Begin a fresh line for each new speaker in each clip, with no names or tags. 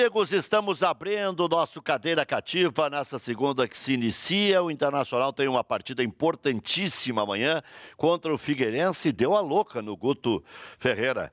amigos, estamos abrindo o nosso Cadeira Cativa nessa segunda que se inicia. O Internacional tem uma partida importantíssima amanhã contra o Figueirense e deu a louca no Guto Ferreira.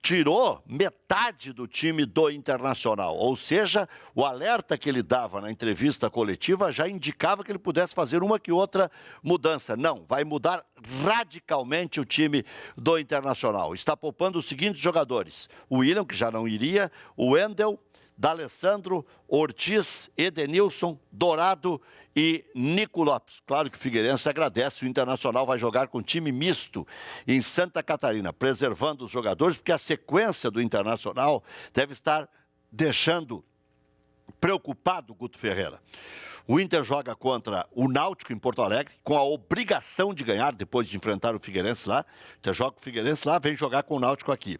Tirou metade do time do Internacional, ou seja, o alerta que ele dava na entrevista coletiva já indicava que ele pudesse fazer uma que outra mudança. Não, vai mudar radicalmente o time do Internacional. Está poupando os seguintes jogadores: o William, que já não iria, o Wendel, D'Alessandro, Ortiz, Edenilson, Dourado e Nico Lopes. Claro que o Figueirense agradece, o Internacional vai jogar com time misto em Santa Catarina, preservando os jogadores, porque a sequência do Internacional deve estar deixando preocupado o Guto Ferreira. O Inter joga contra o Náutico em Porto Alegre, com a obrigação de ganhar depois de enfrentar o Figueirense lá. O Inter joga com o Figueirense lá, vem jogar com o Náutico aqui.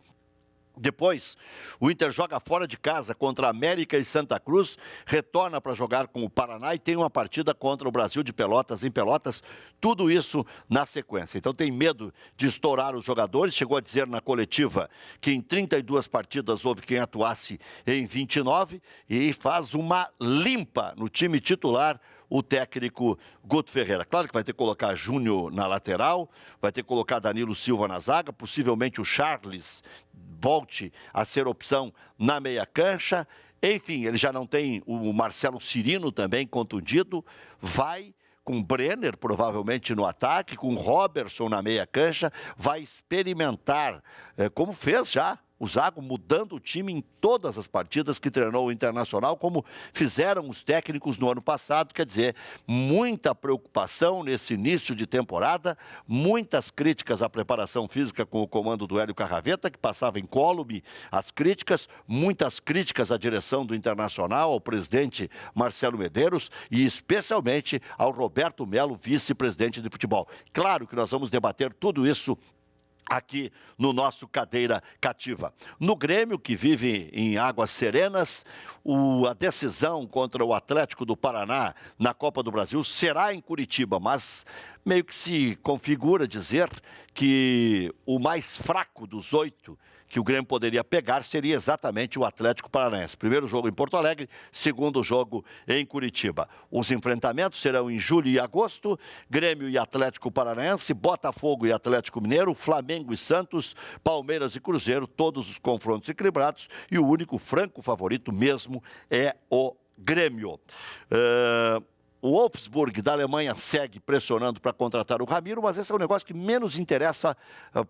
Depois, o Inter joga fora de casa contra a América e Santa Cruz, retorna para jogar com o Paraná e tem uma partida contra o Brasil de Pelotas em Pelotas, tudo isso na sequência. Então tem medo de estourar os jogadores, chegou a dizer na coletiva que em 32 partidas houve quem atuasse em 29 e faz uma limpa no time titular o técnico Guto Ferreira. Claro que vai ter que colocar Júnior na lateral, vai ter que colocar Danilo Silva na zaga, possivelmente o Charles volte a ser opção na meia cancha. Enfim, ele já não tem o Marcelo Cirino também contundido, vai com Brenner provavelmente no ataque, com Robertson na meia cancha, vai experimentar, como fez já o Zago, mudando o time em todas as partidas que treinou o Internacional, como fizeram os técnicos no ano passado. Quer dizer, muita preocupação nesse início de temporada, muitas críticas à preparação física com o comando do Hélio Carraveta, que passava incólume as críticas, muitas críticas à direção do Internacional, ao presidente Marcelo Medeiros e especialmente ao Roberto Melo, vice-presidente de futebol. Claro que nós vamos debater tudo isso aqui no nosso Cadeira Cativa. No Grêmio, que vive em águas serenas, a decisão contra o Atlético do Paraná na Copa do Brasil será em Curitiba, mas meio que se configura dizer que o mais fraco dos 8 que o Grêmio poderia pegar seria exatamente o Atlético Paranaense. Primeiro jogo em Porto Alegre, segundo jogo em Curitiba. Os enfrentamentos serão em julho e agosto, Grêmio e Atlético Paranaense, Botafogo e Atlético Mineiro, Flamengo e Santos, Palmeiras e Cruzeiro, todos os confrontos equilibrados, e o único franco favorito mesmo é o Grêmio. O Wolfsburg da Alemanha segue pressionando para contratar o Ramiro, mas esse é um negócio que menos interessa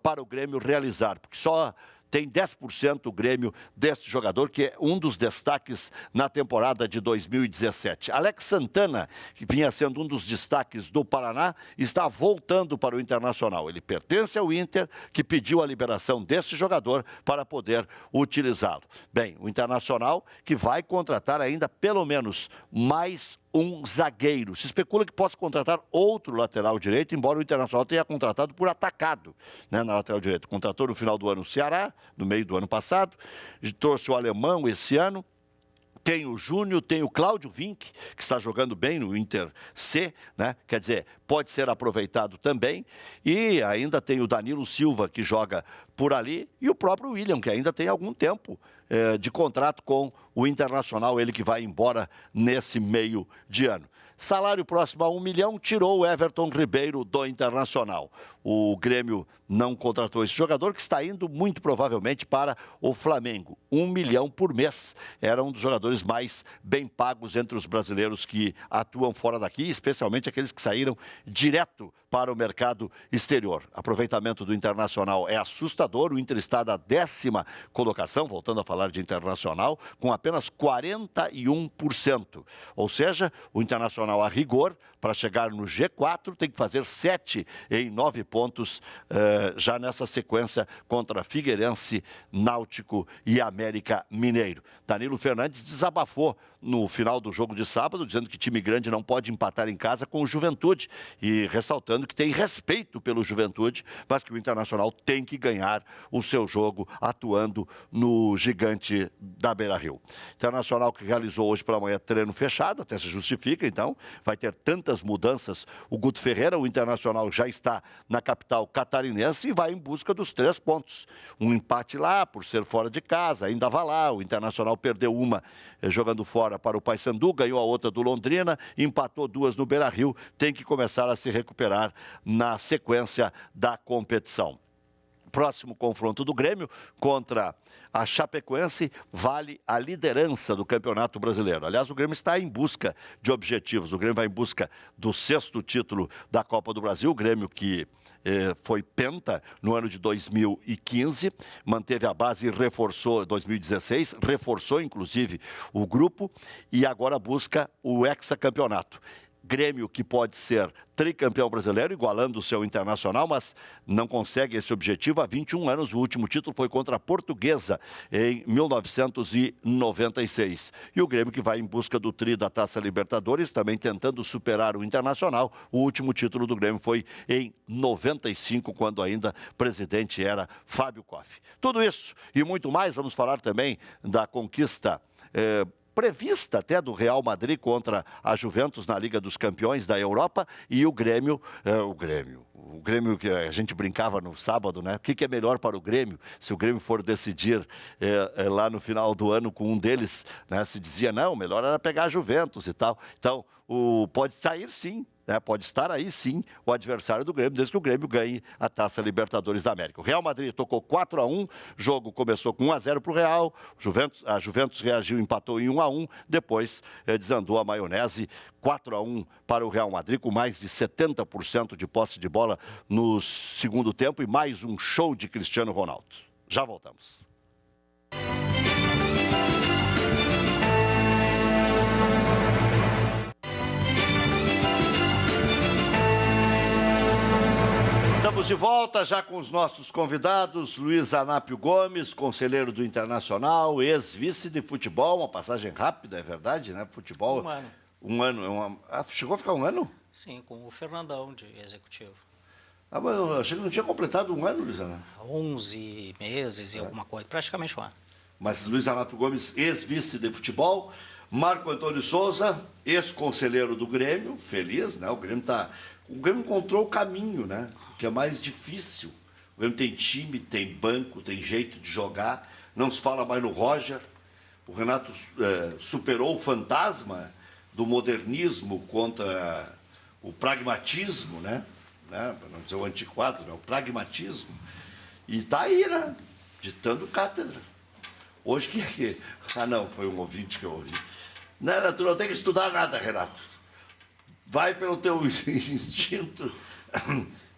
para o Grêmio realizar, porque só tem 10% o Grêmio deste jogador, que é um dos destaques na temporada de 2017. Alex Santana, que vinha sendo um dos destaques do Paraná, está voltando para o Internacional. Ele pertence ao Inter, que pediu a liberação desse jogador para poder utilizá-lo. Bem, o Internacional que vai contratar ainda pelo menos mais um zagueiro. Se especula que possa contratar outro lateral direito, embora o Internacional tenha contratado por atacado, né, na lateral direita. Contratou no final do ano o Ceará, no meio do ano passado, trouxe o alemão esse ano. Tem o Júnior, tem o Cláudio Vinck, que está jogando bem no Inter C, né? Quer dizer, pode ser aproveitado também. E ainda tem o Danilo Silva, que joga por ali, e o próprio William, que ainda tem algum tempo de contrato com o Internacional, ele que vai embora nesse meio de ano. Salário próximo a 1 milhão, tirou o Everton Ribeiro do Internacional. O Grêmio não contratou esse jogador, que está indo muito provavelmente para o Flamengo. 1 milhão por mês. Era um dos jogadores mais bem pagos entre os brasileiros que atuam fora daqui, especialmente aqueles que saíram direto para o mercado exterior. Aproveitamento do Internacional é assustador. O Inter está na 10ª colocação, voltando a falar de Internacional, com apenas 41%. Ou seja, o Internacional, a rigor, para chegar no G4, tem que fazer 7 em 9 pontos já nessa sequência contra Figueirense, Náutico e América Mineiro. Danilo Fernandes desabafou no final do jogo de sábado, dizendo que time grande não pode empatar em casa com o Juventude, e ressaltando que tem respeito pelo Juventude, mas que o Internacional tem que ganhar o seu jogo atuando no gigante da Beira-Rio. Internacional que realizou hoje pela manhã treino fechado, até se justifica, então, vai ter tantas muitas mudanças. O Guto Ferreira, o Internacional, já está na capital catarinense e vai em busca dos 3 pontos. Um empate lá, por ser fora de casa, ainda vai lá. O Internacional perdeu uma jogando fora para o Paysandu, ganhou a outra do Londrina, empatou 2 no Beira-Rio, tem que começar a se recuperar na sequência da competição. Próximo confronto do Grêmio contra a Chapecoense vale a liderança do Campeonato Brasileiro. Aliás, o Grêmio está em busca de objetivos. O Grêmio vai em busca do 6º título da Copa do Brasil. O Grêmio que foi penta no ano de 2015, manteve a base e reforçou, 2016, reforçou inclusive o grupo e agora busca o hexacampeonato. Grêmio que pode ser tricampeão brasileiro, igualando o seu Internacional, mas não consegue esse objetivo há 21 anos. O último título foi contra a Portuguesa em 1996. E o Grêmio que vai em busca do tri da Taça Libertadores, também tentando superar o Internacional. O último título do Grêmio foi em 95, quando ainda presidente era Fábio Koff. Tudo isso e muito mais, vamos falar também da conquista prevista até do Real Madrid contra a Juventus na Liga dos Campeões da Europa e o Grêmio que a gente brincava no sábado, né? O que é melhor para o Grêmio? Se o Grêmio for decidir lá no final do ano com um deles, né? Se dizia, não, melhor era pegar a Juventus e tal. Então, pode sair sim, né? Pode estar aí sim o adversário do Grêmio, desde que o Grêmio ganhe a Taça Libertadores da América. O Real Madrid tocou 4-1, o jogo começou com 1-0 para o Real, a Juventus reagiu, empatou em 1-1, depois desandou a maionese, 4-1 para o Real Madrid, com mais de 70% de posse de bola no segundo tempo e mais um show de Cristiano Ronaldo. Já voltamos. Estamos de volta já com os nossos convidados, Luiz Anápio Gomes, conselheiro do Internacional, ex-vice de futebol, uma passagem rápida, é verdade, né? Futebol.
1 ano.
1 ano. Chegou a ficar 1 ano?
Sim, com o Fernandão de executivo.
Mas eu achei que não tinha completado 1 ano, Luiz Anápio.
11 meses e alguma coisa, praticamente 1 ano.
Mas Luiz Anápio Gomes, ex-vice de futebol. Marco Antônio Souza, ex-conselheiro do Grêmio, feliz, né? O Grêmio encontrou o caminho, né? Que é mais difícil. O Grêmio tem time, tem banco, tem jeito de jogar. Não se fala mais no Roger. O Renato superou o fantasma do modernismo contra o pragmatismo, né? Para não dizer o antiquado, né? O pragmatismo. E está aí, né? Ditando cátedra. Hoje que... Ah, não, foi um ouvinte que eu ouvi. Não, tu não tem que estudar nada, Renato. Vai pelo teu instinto.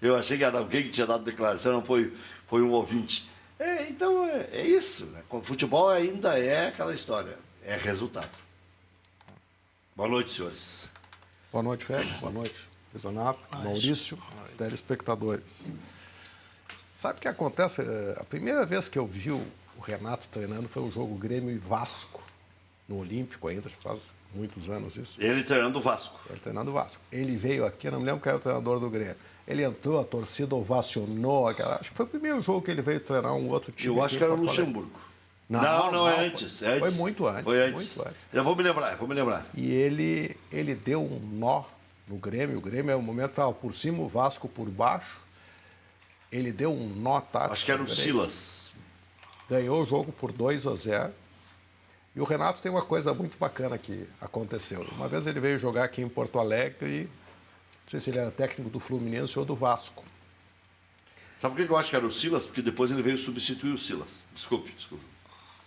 Eu achei que era alguém que tinha dado declaração, não foi um ouvinte. Então, é isso. Né? O futebol ainda é aquela história. É resultado. Boa noite, senhores.
Boa noite, Reg. Boa noite, Luiz Anápio, Maurício, telespectadores. Sabe o que acontece? A primeira vez que eu vi o Renato treinando foi um jogo Grêmio e Vasco, no Olímpico ainda, faz muitos anos isso.
Ele treinando o Vasco.
Ele treinando o Vasco. Ele veio aqui, não me lembro quem era o treinador do Grêmio. Ele entrou, a torcida ovacionou. Acho que foi o primeiro jogo que ele veio treinar um outro time.
Eu acho que era o Luxemburgo. Não, é antes.
Foi muito antes.
Foi antes. Muito antes. Eu vou me lembrar.
E ele deu um nó no Grêmio. O Grêmio, no momento, estava por cima, o Vasco por baixo. Ele deu um nó tático.
Acho que era o Silas.
Ganhou o jogo por 2-0. E o Renato tem uma coisa muito bacana que aconteceu. Uma vez ele veio jogar aqui em Porto Alegre e não sei se ele era técnico do Fluminense ou do Vasco.
Sabe por que eu acho que era o Silas? Porque depois ele veio substituir o Silas. Desculpe.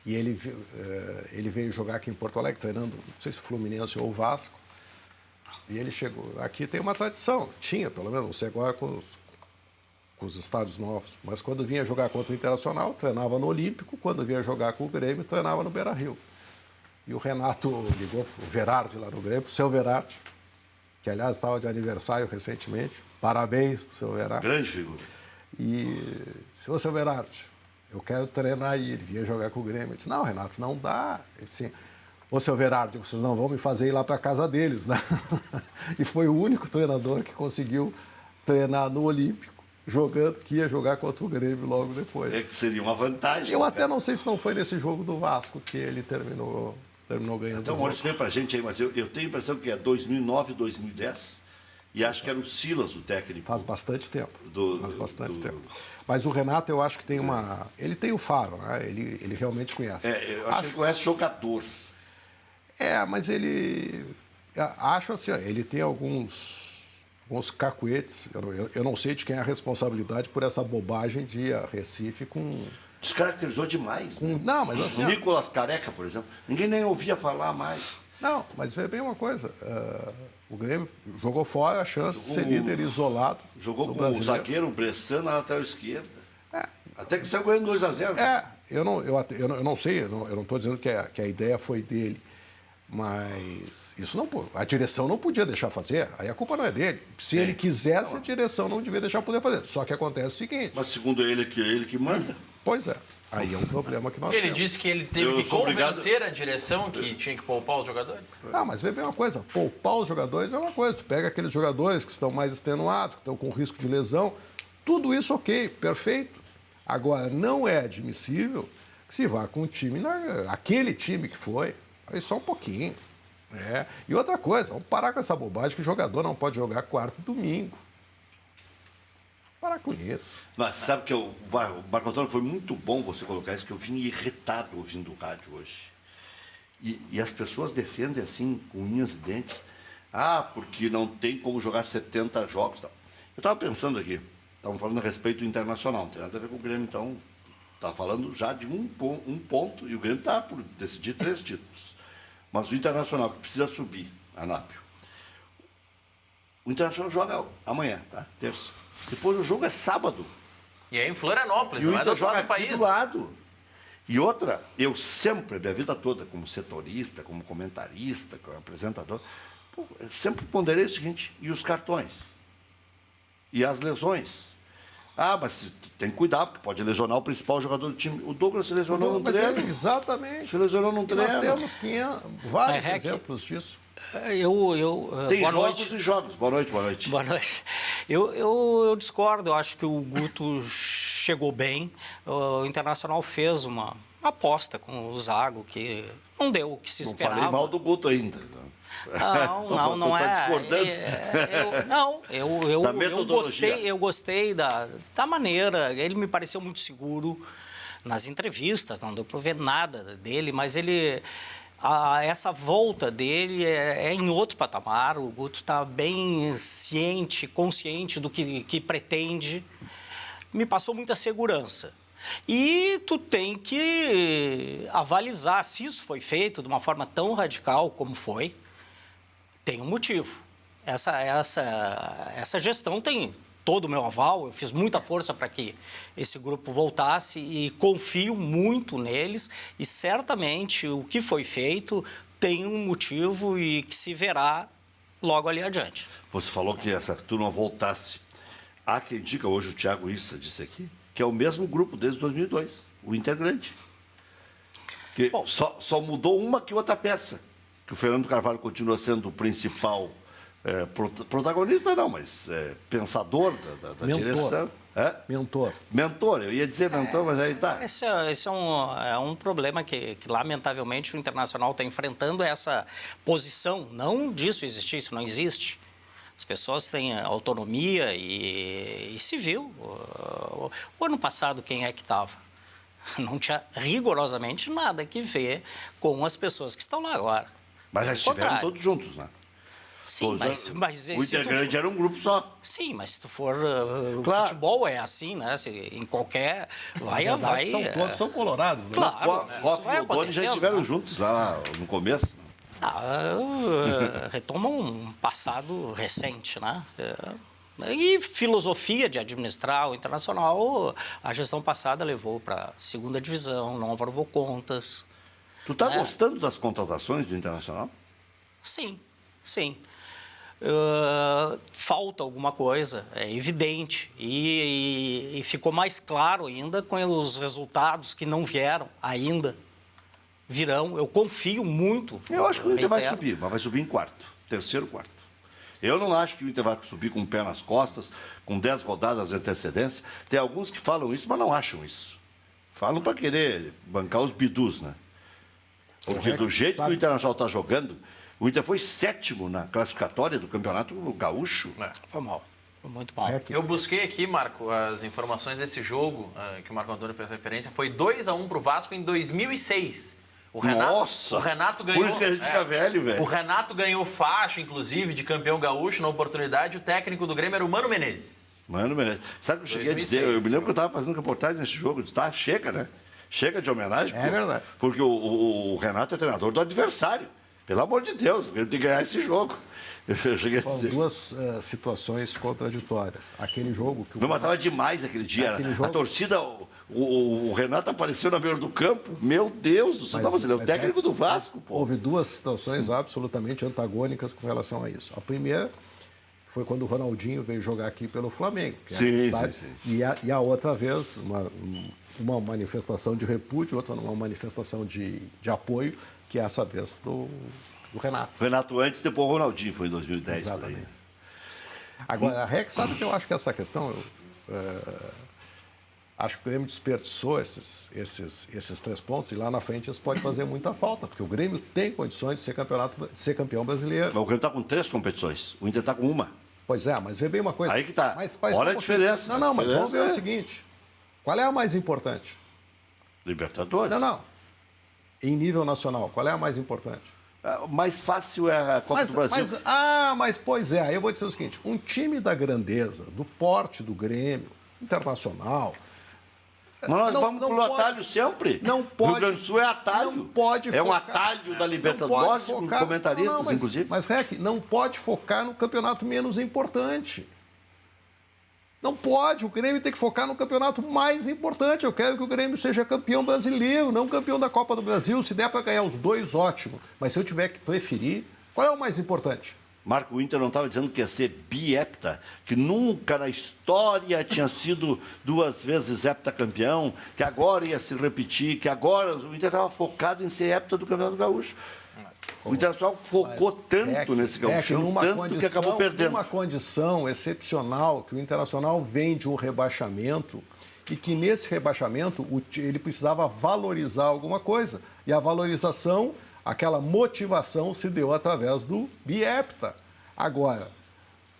E ele veio jogar aqui em Porto Alegre, treinando, não sei se Fluminense ou Vasco. E ele chegou. Aqui tem uma tradição. Tinha, pelo menos, não sei agora com os estados novos. Mas quando vinha jogar contra o Internacional, treinava no Olímpico. Quando vinha jogar com o Grêmio, treinava no Beira-Rio. E o Renato ligou para o Verardi lá no Grêmio, o seu Verardi, que, aliás, estava de aniversário recentemente. Parabéns para o seu Verardi.
Grande figura.
E, seu Verardi, eu quero treinar aí. Ele vinha jogar com o Grêmio. Ele disse, não, Renato, não dá. Ele disse, ô, seu Verardi, vocês não vão me fazer ir lá para a casa deles, né? E foi o único treinador que conseguiu treinar no Olímpico, jogando, que ia jogar contra o Grêmio logo depois.
É que seria uma vantagem.
Eu até não sei se não foi nesse jogo do Vasco que ele terminou ganhando.
Então, o Maurício vem pra gente aí, mas eu tenho a impressão que é 2009, 2010, E acho que era o Silas, o técnico.
Faz bastante tempo. Faz bastante
do-
tempo. Mas o Renato, eu acho que tem uma... Ele tem o faro, né? Ele realmente conhece.
Eu acho que ele conhece jogador.
Mas ele... Acho assim, ó, ele tem alguns cacuetes. Eu não sei de quem é a responsabilidade por essa bobagem de ir a Recife com...
Descaracterizou demais. Né?
Não, mas assim...
O Nicolas Careca, por exemplo, ninguém nem ouvia falar mais.
Não, mas vê bem uma coisa. O Grêmio jogou fora a chance de ser líder isolado.
Jogou
do
com o
Brasileiro.
zagueiro, o Bressan, na lateral esquerda. Até que saiu ganhando 2-0.
Eu não sei, eu não estou dizendo que a ideia foi dele, mas isso não, a direção não podia deixar fazer, aí a culpa não é dele. Se ele quisesse, a direção não devia deixar poder fazer. Só que acontece o seguinte...
Mas segundo ele que manda.
Pois é, aí é um problema que nós
Ele
temos.
disse que ele teve
Eu
que
sou obrigado-
convencer a direção que tinha que poupar os jogadores.
Mas vê bem uma coisa, poupar os jogadores é uma coisa. Tu pega aqueles jogadores que estão mais extenuados, que estão com risco de lesão, tudo isso ok, perfeito. Agora, não é admissível que se vá com um time, aquele time que foi, aí só um pouquinho. Né? E outra coisa, vamos parar com essa bobagem que o jogador não pode jogar quarto e domingo. Parar com isso.
Mas sabe que o Marco Antônio, foi muito bom você colocar isso, que eu vim irritado ouvindo o rádio hoje. E as pessoas defendem assim, com unhas e dentes, porque não tem como jogar 70 jogos. Tal. Eu estava pensando aqui, estavam falando a respeito do Internacional, não tem nada a ver com o Grêmio, então, está falando já de um ponto, e o Grêmio está por decidir 3 títulos. Mas o Internacional, que precisa subir, Anápio, o Internacional joga amanhã, tá? Terça. Depois o jogo é sábado.
E aí em Florianópolis,
E o
não é do
Inter
outro
joga
lado do
aqui
país.
do lado. E outra, eu sempre, minha vida toda, como setorista, como comentarista, como apresentador, eu sempre ponderei o seguinte, e os cartões? E as lesões? Mas tem que cuidar, porque pode lesionar o principal jogador do time. O Douglas se lesionou num treino.
Exatamente.
Se lesionou num treino.
Nós temos vários
Mas, Rec,
exemplos disso.
Tem
boa
jogos
noite.
e jogos. Boa noite, boa noite.
Boa noite. Eu discordo, eu acho que o Guto chegou bem. O Internacional fez uma aposta com o Zago, que não deu o que se
Não
esperava.
falei mal do Guto ainda.
Não
Tá
é.
discordando?
Eu gostei da maneira. Ele me pareceu muito seguro nas entrevistas, não deu para ver nada dele, mas essa volta dele é em outro patamar. O Guto está bem consciente do que pretende. Me passou muita segurança. E tu tem que avalizar se isso foi feito de uma forma tão radical como foi. Tem um motivo. Essa gestão tem todo o meu aval. Eu fiz muita força para que esse grupo voltasse e confio muito neles. E certamente o que foi feito tem um motivo e que se verá logo ali adiante.
Você falou que essa turma voltasse. Há quem diga, hoje o Thiago Issa disse aqui, que é o mesmo grupo desde 2002, o Inter Grande. Que só mudou uma que outra peça. Que o Fernando Carvalho continua sendo o principal protagonista, não, mas pensador da direção. Mentor, eu ia dizer mentor, mas aí tá.
Esse é um problema que, lamentavelmente, o Internacional está enfrentando, essa posição. Não disso existir, isso não existe. As pessoas têm autonomia e se viu. O ano passado, quem é que estava? Não tinha rigorosamente nada que ver com as pessoas que estão lá agora.
Mas já estiveram todos juntos, né?
Sim, mas
o Inter Grande era um grupo só.
Sim, mas se tu for...
Claro.
O futebol é assim, né? Em qualquer...
Todos são colorados. Né?
Claro, isso vai
Koff e o Doni já
acontecendo,
estiveram
né?
juntos lá no começo.
Retoma um passado recente, né? E filosofia de administrar o Internacional, a gestão passada levou para a segunda divisão, não aprovou contas.
Tu está gostando das contratações do Internacional?
Sim. Falta alguma coisa, é evidente. E ficou mais claro ainda com os resultados que não vieram ainda. Virão, eu confio muito.
Eu acho que o Inter vai subir, mas vai subir em terceiro, quarto. Eu não acho que o Inter vai subir com o pé nas costas, com 10 rodadas de antecedência. Tem alguns que falam isso, mas não acham isso. Falam para querer bancar os bidus, né? Porque do jeito que o Internacional está jogando, O Inter foi 7º na classificatória do Campeonato Gaúcho.
Foi mal. Foi muito mal.
Eu busquei aqui, Marco, as informações desse jogo que o Marco Antônio fez referência. Foi 2-1 para o Vasco em 2006.
Nossa!
O Renato ganhou.
Por isso que a gente fica velho, velho.
O Renato ganhou faixa, inclusive, de campeão gaúcho na oportunidade. O técnico do Grêmio era o Mano Menezes.
Mano, sabe o que eu cheguei a dizer? Eu me lembro que eu estava fazendo reportagem nesse jogo. Eu disse, tá, chega, né? Chega de homenagem.
É verdade.
Porque o Renato é treinador do adversário. Pelo amor de Deus, ele tem que ganhar esse jogo. Eu cheguei a
Foram
dizer.
duas situações contraditórias. Aquele jogo que o...
Não, mas estava demais aquele dia.
Aquele
A
jogo-
torcida, o Renato apareceu na beira do campo. Meu Deus do céu, não, mas ele é o técnico do Vasco, pô.
Houve duas situações absolutamente antagônicas com relação a isso. A primeira foi quando o Ronaldinho veio jogar aqui pelo Flamengo. Que é
Sim,
a cidade,
sim.
E a outra vez, uma manifestação de repúdio, outra uma manifestação de apoio, que é essa vez do Renato.
Renato antes, depois o Ronaldinho, foi em 2010. por aí.
Exatamente. Agora, a Rex, sabe que eu acho que essa questão... acho que o Grêmio desperdiçou esses 3 pontos e lá na frente isso pode fazer muita falta, porque o Grêmio tem condições de ser campeão brasileiro.
Mas o Grêmio está com 3 competições, o Inter está com uma.
Pois é, mas vê bem uma coisa.
Aí que tá.
Mas,
Olha a diferença.
Não,
A
mas vamos ver
diferença
o seguinte. Qual é a mais importante?
Libertadores.
Não. Em nível nacional, qual é a mais importante?
Mais fácil é a Copa do Brasil.
Mas pois é, aí eu vou dizer o seguinte, um time da grandeza, do porte do Grêmio, internacional...
Mas nós vamos pelo atalho sempre.
Não pode.
O Rio Grande do Sul é atalho.
Não pode
É um
focar-
atalho da Libertadores, com comentaristas, inclusive.
Mas, Rec, não pode focar no campeonato menos importante. Não pode. O Grêmio tem que focar no campeonato mais importante. Eu quero que o Grêmio seja campeão brasileiro, não campeão da Copa do Brasil. Se der para ganhar os dois, ótimo. Mas se eu tiver que preferir, qual é o mais importante?
Marco, o Inter não estava dizendo que ia ser biepta, que nunca na história tinha sido 2 vezes heptacampeão, que agora ia se repetir, que agora o Inter estava focado em ser hepta do Campeonato Gaúcho. O Internacional focou tanto nesse gauchão, tanto que acabou perdendo.
Numa condição excepcional, que o Internacional vem de um rebaixamento e que nesse rebaixamento ele precisava valorizar alguma coisa. E a valorização... Aquela motivação se deu através do biepta. Agora,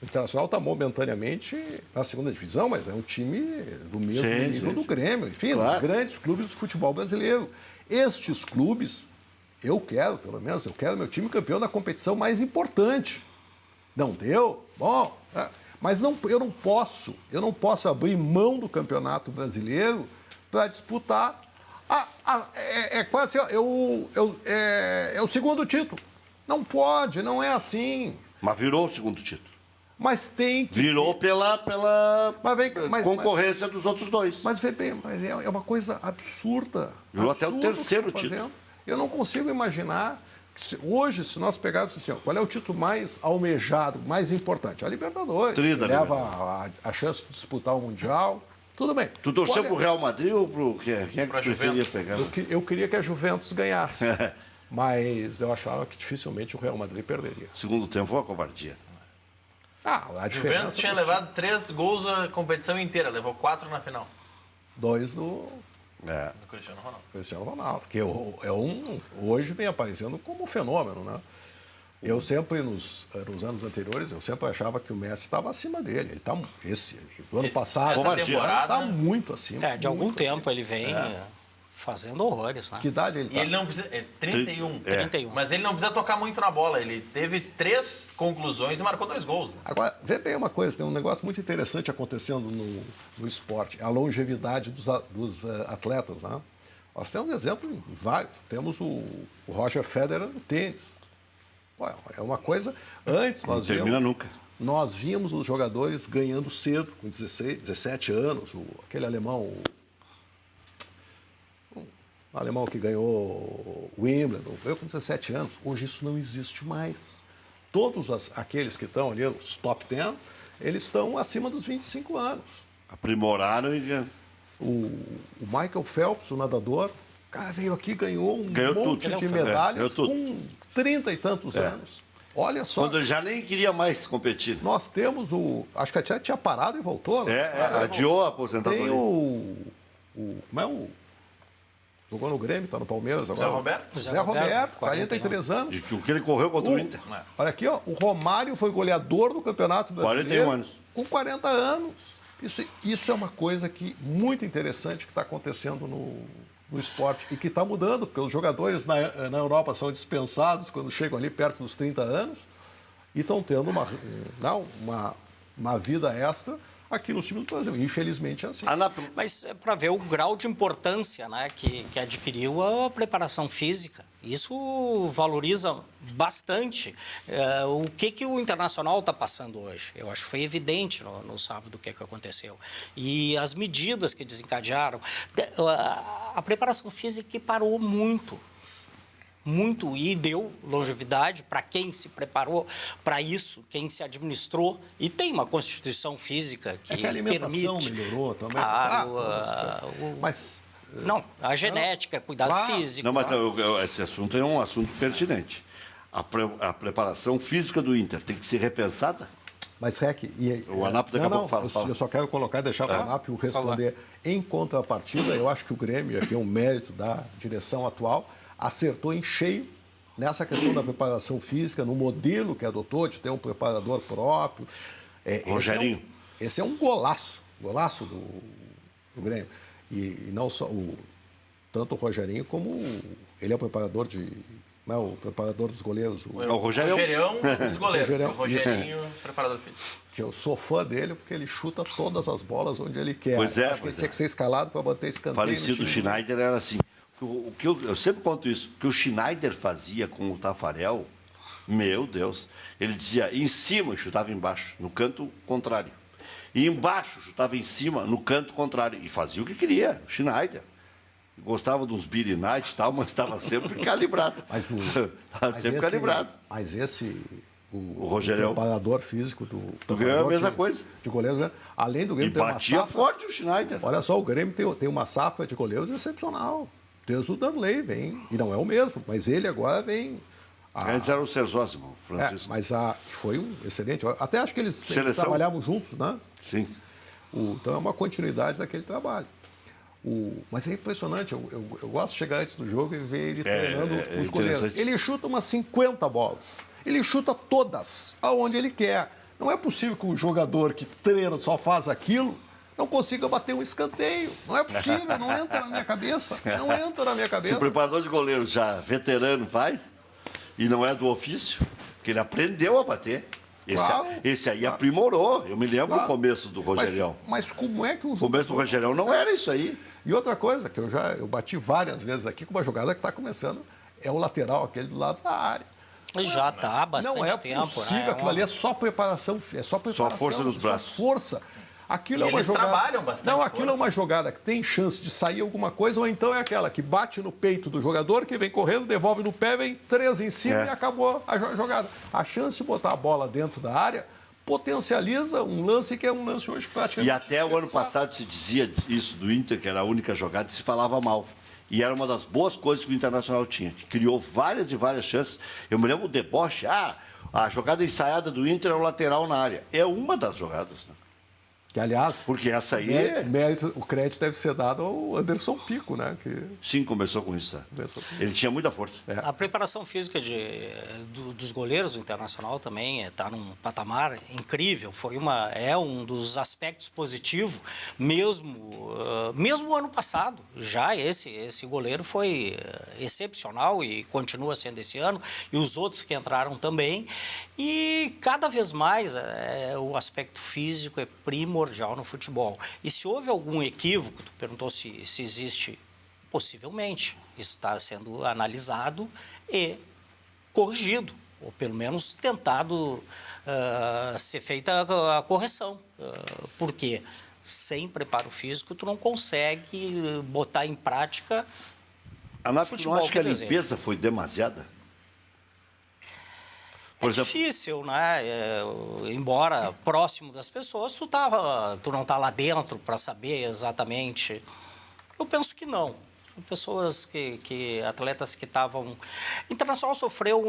o Internacional está momentaneamente na segunda divisão, mas é um time do mesmo nível do Grêmio. Enfim, dos grandes clubes do futebol brasileiro. Estes clubes, eu quero meu time campeão da competição mais importante. Não deu? Bom, mas eu não posso abrir mão do Campeonato Brasileiro para disputar. É quase assim, é o segundo título. Não pode, não é assim.
Mas virou o segundo título.
Mas tem que...
Virou pela concorrência dos outros dois.
Mas vê bem, é uma coisa absurda.
Virou até o terceiro
título.
título.
Eu não consigo imaginar... Hoje, se nós pegarmos assim, qual é o título mais almejado, mais importante? A Libertadores. Leva a chance de disputar o Mundial... Tudo bem.
Tu torceu pro Real Madrid ou pro... Quem é que tu preferia pegar?
Eu queria que a Juventus ganhasse. Mas eu achava que dificilmente o Real Madrid perderia.
Segundo tempo foi uma covardia.
A
Juventus tinha levado 3 gols a competição inteira, levou 4 na final.
2 do
Cristiano Ronaldo.
Que hoje vem aparecendo como um fenômeno, né? Eu sempre, nos anos anteriores, eu sempre achava que o Messi estava acima dele. Ele está, do ano passado, está muito acima.
De algum tempo ele vem fazendo horrores, né?
Que idade ele está?
E ele não precisa... 31.
31.
Mas ele não precisa tocar muito na bola. Ele teve 3 conclusões e marcou 2 gols. Né?
Agora, vê bem uma coisa, tem um negócio muito interessante acontecendo no esporte. A longevidade dos atletas, né? Nós temos um exemplo vários. Temos o Roger Federer no tênis. É uma coisa... Antes nós víamos os jogadores ganhando cedo, com 16, 17 anos. Aquele alemão... O alemão que ganhou o Wimbledon, veio com 17 anos. Hoje isso não existe mais. Todos aqueles que estão ali, os top 10, eles estão acima dos 25 anos.
Aprimoraram e...
O Michael Phelps, o nadador, o cara veio aqui e ganhou um monte de medalhas com 30 e tantos anos. Olha só.
Quando ele já nem queria mais competir.
Nós temos acho que até tinha parado e voltou, né?
Adiou a aposentadoria.
Tem como é Jogou no Grêmio, está no Palmeiras agora.
Zé Roberto?
Zé Roberto, 43 anos.
De que o que ele correu contra o Inter.
Olha aqui, ó, o Romário foi goleador do Campeonato Brasileiro.
41 anos.
Com 40 anos. Isso é uma coisa muito interessante que está acontecendo no esporte e que está mudando, porque os jogadores na Europa são dispensados quando chegam ali perto dos 30 anos e estão tendo uma vida extra aqui no time do Brasil. Infelizmente é assim.
Mas é para ver o grau de importância, né, que adquiriu a preparação física. Isso valoriza bastante o que o Internacional está passando hoje. Eu acho que foi evidente no sábado o que aconteceu. E as medidas que desencadearam. A preparação física parou muito. Muito, e deu longevidade para quem se preparou para isso, quem se administrou. E tem uma constituição física que
a alimentação
permite.
Melhorou também.
Claro,
mas...
Não, a genética, cuidado físico.
Não, mas esse assunto é um assunto pertinente. A preparação física do Inter tem que ser repensada?
Mas, Rec...
O Anapo daqui a pouco fala.
Eu só quero colocar, deixar para o Anapo responder. Em contrapartida, eu acho que o Grêmio, aqui é um mérito da direção atual, acertou em cheio nessa questão da preparação física, no modelo que adotou, de ter um preparador próprio.
Rogerinho.
Esse é um golaço do Grêmio. E não só tanto o Rogerinho como ele é o preparador o preparador dos goleiros.
O Rogerião
dos goleiros. O Rogerinho, preparador físico.
Que eu sou fã dele porque ele chuta todas as bolas onde ele quer.
Pois é.
Acho que ele tinha que ser escalado para bater escanteio.
Falecido Schneider era assim. Eu sempre conto isso. O que o Schneider fazia com o Tafarel, meu Deus, ele dizia em cima e chutava embaixo, no canto contrário. E embaixo chutava em cima, no canto contrário. E fazia o que queria, o Schneider. Gostava de uns Billy Knight e tal, mas estava sempre calibrado. Calibrado.
Mas esse... O
Rogério,
o preparador físico do
Grêmio é a mesma coisa.
De goleiros, né? Além do Grêmio ter uma
batia
safra...
forte o Schneider.
Olha só, o Grêmio tem uma safra de goleiros excepcional. Desde o Danley vem, e não é o mesmo, mas ele agora vem...
Antes era o Cerzósimo, Francisco.
Mas foi um excelente... Até acho que eles trabalhavam juntos, né?
Sim.
Então é uma continuidade daquele trabalho. Mas é impressionante, eu gosto de chegar antes do jogo e ver ele treinando os goleiros. Ele chuta umas 50 bolas. Ele chuta todas, aonde ele quer. Não é possível que um jogador que treina só faz aquilo não consiga bater um escanteio. Não é possível, não entra na minha cabeça. Não entra na minha cabeça.
Se o preparador de goleiro já veterano faz, e não é do ofício, porque ele aprendeu a bater. Esse aí aprimorou. Eu me lembro do começo do Rogerião.
Mas como é que o
começo do Rogerião não era isso aí.
E outra coisa, que eu bati várias vezes aqui com uma jogada que está começando, é o lateral, aquele do lado da área.
Já está há bastante tempo.
Não é possível, aquilo ali é só preparação, só
força nos braços.
Só força. Aquilo é uma
eles
jogada...
trabalham bastante.
Não, aquilo é uma jogada que tem chance de sair alguma coisa, ou então é aquela que bate no peito do jogador, que vem correndo, devolve no pé, vem 3 em cima e acabou a jogada. A chance de botar a bola dentro da área potencializa um lance que é um lance hoje praticamente...
E até o ano passado se dizia isso do Inter, que era a única jogada, se falava mal. E era uma das boas coisas que o Internacional tinha, que criou várias e várias chances. Eu me lembro o deboche, a jogada ensaiada do Inter é o lateral na área. É uma das jogadas, né?
Que, aliás,
porque essa aí
o crédito deve ser dado ao Anderson Pico, né?
Sim, começou com isso. Ele tinha muita força.
A preparação física dos goleiros do Internacional também está num patamar incrível. É um dos aspectos positivos, mesmo ano passado. Já esse goleiro foi excepcional e continua sendo esse ano, e os outros que entraram também. E cada vez mais o aspecto físico é primordial no futebol. E se houve algum equívoco, tu perguntou se existe, possivelmente, isso está sendo analisado e corrigido, ou pelo menos tentado ser feita a correção. Porque sem preparo físico tu não consegue botar em prática
o futebol. Não acha que a limpeza foi demasiada?
Por exemplo, difícil, né? Embora próximo das pessoas, tu não está lá dentro para saber exatamente. Eu penso que não. São pessoas atletas que estavam... O Internacional sofreu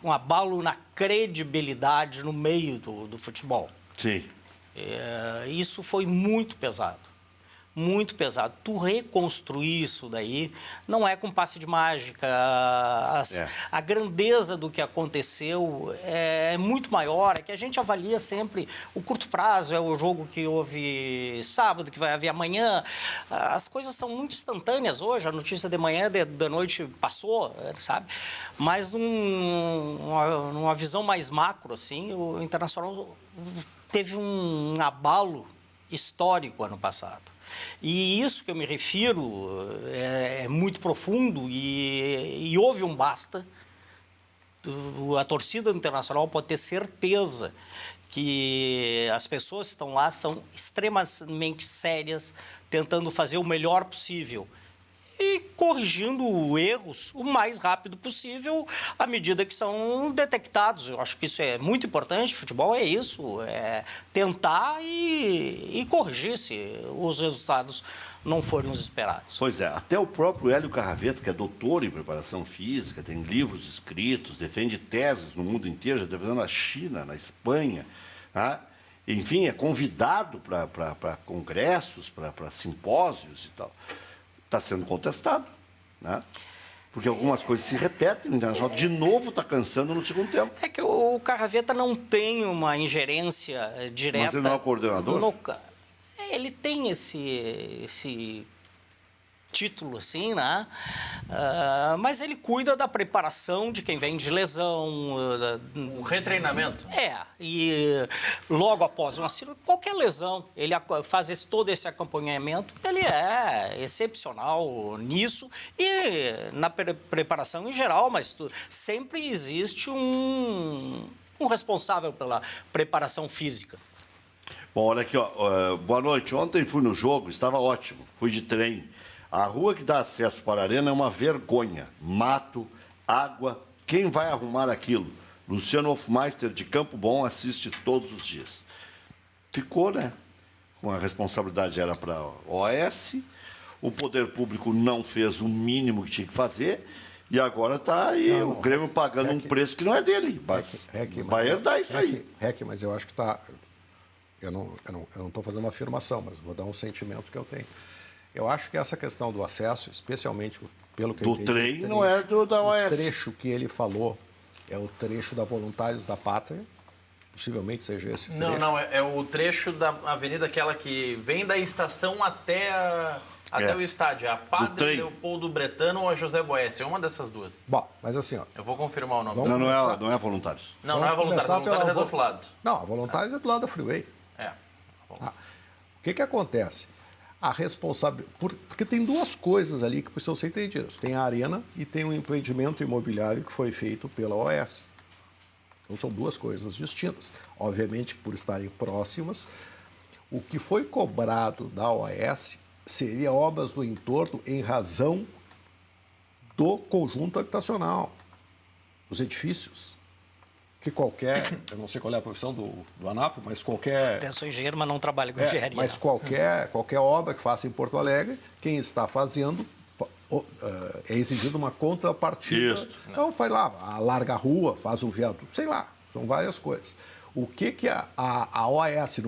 um abalo na credibilidade no meio do futebol.
Sim.
Isso foi muito pesado. muito pesado. Tu reconstruir isso daí não é com passe de mágica. A grandeza do que aconteceu é muito maior. É que a gente avalia sempre o curto prazo, é o jogo que houve sábado, que vai haver amanhã. As coisas são muito instantâneas hoje. A notícia de manhã, da noite passou, sabe? Mas numa visão mais macro, assim, o Internacional teve um abalo histórico ano passado. E isso que eu me refiro é muito profundo e houve um basta. A torcida do Internacional pode ter certeza que as pessoas que estão lá são extremamente sérias, tentando fazer o melhor possível e corrigindo erros o mais rápido possível à medida que são detectados. Eu acho que isso é muito importante. Futebol é isso, é tentar e corrigir se os resultados não forem os esperados.
Pois é, até o próprio Hélio Carraveta, que é doutor em preparação física, tem livros escritos, defende teses no mundo inteiro, já defendendo na China, na Espanha, tá? Enfim, é convidado para congressos, para simpósios e tal. Está sendo contestado, né? Porque algumas coisas se repetem, o Internacional de novo está cansando no segundo tempo.
É que o Carraveta não tem uma ingerência direta.
Mas ele não é o coordenador?
Ele tem esse título, assim, né? Mas ele cuida da preparação de quem vem de lesão.
O retreinamento.
E logo após uma cirurgia, qualquer lesão, ele faz todo esse acompanhamento, ele é excepcional nisso e na preparação em geral, mas sempre existe um responsável pela preparação física.
Bom, olha aqui, ó, boa noite. Ontem fui no jogo, estava ótimo, fui de trem. A rua que dá acesso para a arena é uma vergonha. Mato, água, quem vai arrumar aquilo? Luciano Hofmeister, de Campo Bom, assiste todos os dias. Ficou, né? Com a responsabilidade era para a OAS, o poder público não fez o mínimo que tinha que fazer, e agora está aí o Grêmio pagando um preço que não é dele, mas vai herdar isso aí.
Mas eu acho que está... Eu não estou fazendo uma afirmação, mas vou dar um sentimento que eu tenho. Eu acho que essa questão do acesso, especialmente pelo que eu entendi...
Do trem não é da OAS.
O trecho que ele falou é o trecho da Voluntários da Pátria. Possivelmente seja esse trecho.
Não, é o trecho da avenida aquela que vem da estação até o estádio. A Padre Leopoldo Bretano ou a José Boécio. É uma dessas duas.
Bom, mas assim, ó...
Eu vou confirmar o nome.
Não é Voluntários.
Não é Voluntários. A Voluntários é do outro lado.
Não, a Voluntários é do lado da Freeway. O que acontece? A responsabilidade... Porque tem duas coisas ali que precisam ser entendidas. Tem a arena e tem um empreendimento imobiliário que foi feito pela OAS. Então, são duas coisas distintas. Obviamente, por estarem próximas, o que foi cobrado da OAS seria obras do entorno em razão do conjunto habitacional, dos edifícios. Que qualquer, eu não sei qual é a profissão do Anápolis, mas qualquer...
Eu sou engenheiro, mas não trabalho com engenharia.
Mas qualquer obra que faça em Porto Alegre, quem está fazendo é exigido uma contrapartida.
Isso.
Então, vai lá, alarga a rua, faz um viaduto, sei lá, são várias coisas. O que a OAS,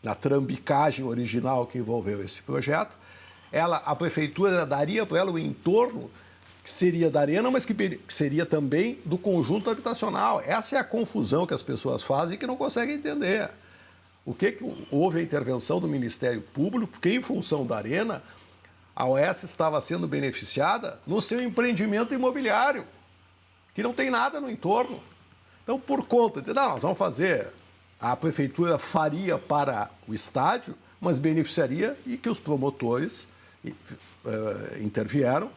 na trambicagem original que envolveu esse projeto, a prefeitura daria para ela o entorno que seria da arena, mas que seria também do conjunto habitacional. Essa é a confusão que as pessoas fazem e que não conseguem entender. O que houve a intervenção do Ministério Público, porque em função da arena, a OAS estava sendo beneficiada no seu empreendimento imobiliário, que não tem nada no entorno. Então, por conta de dizer, nós vamos fazer, a prefeitura faria para o estádio, mas beneficiaria e que os promotores intervieram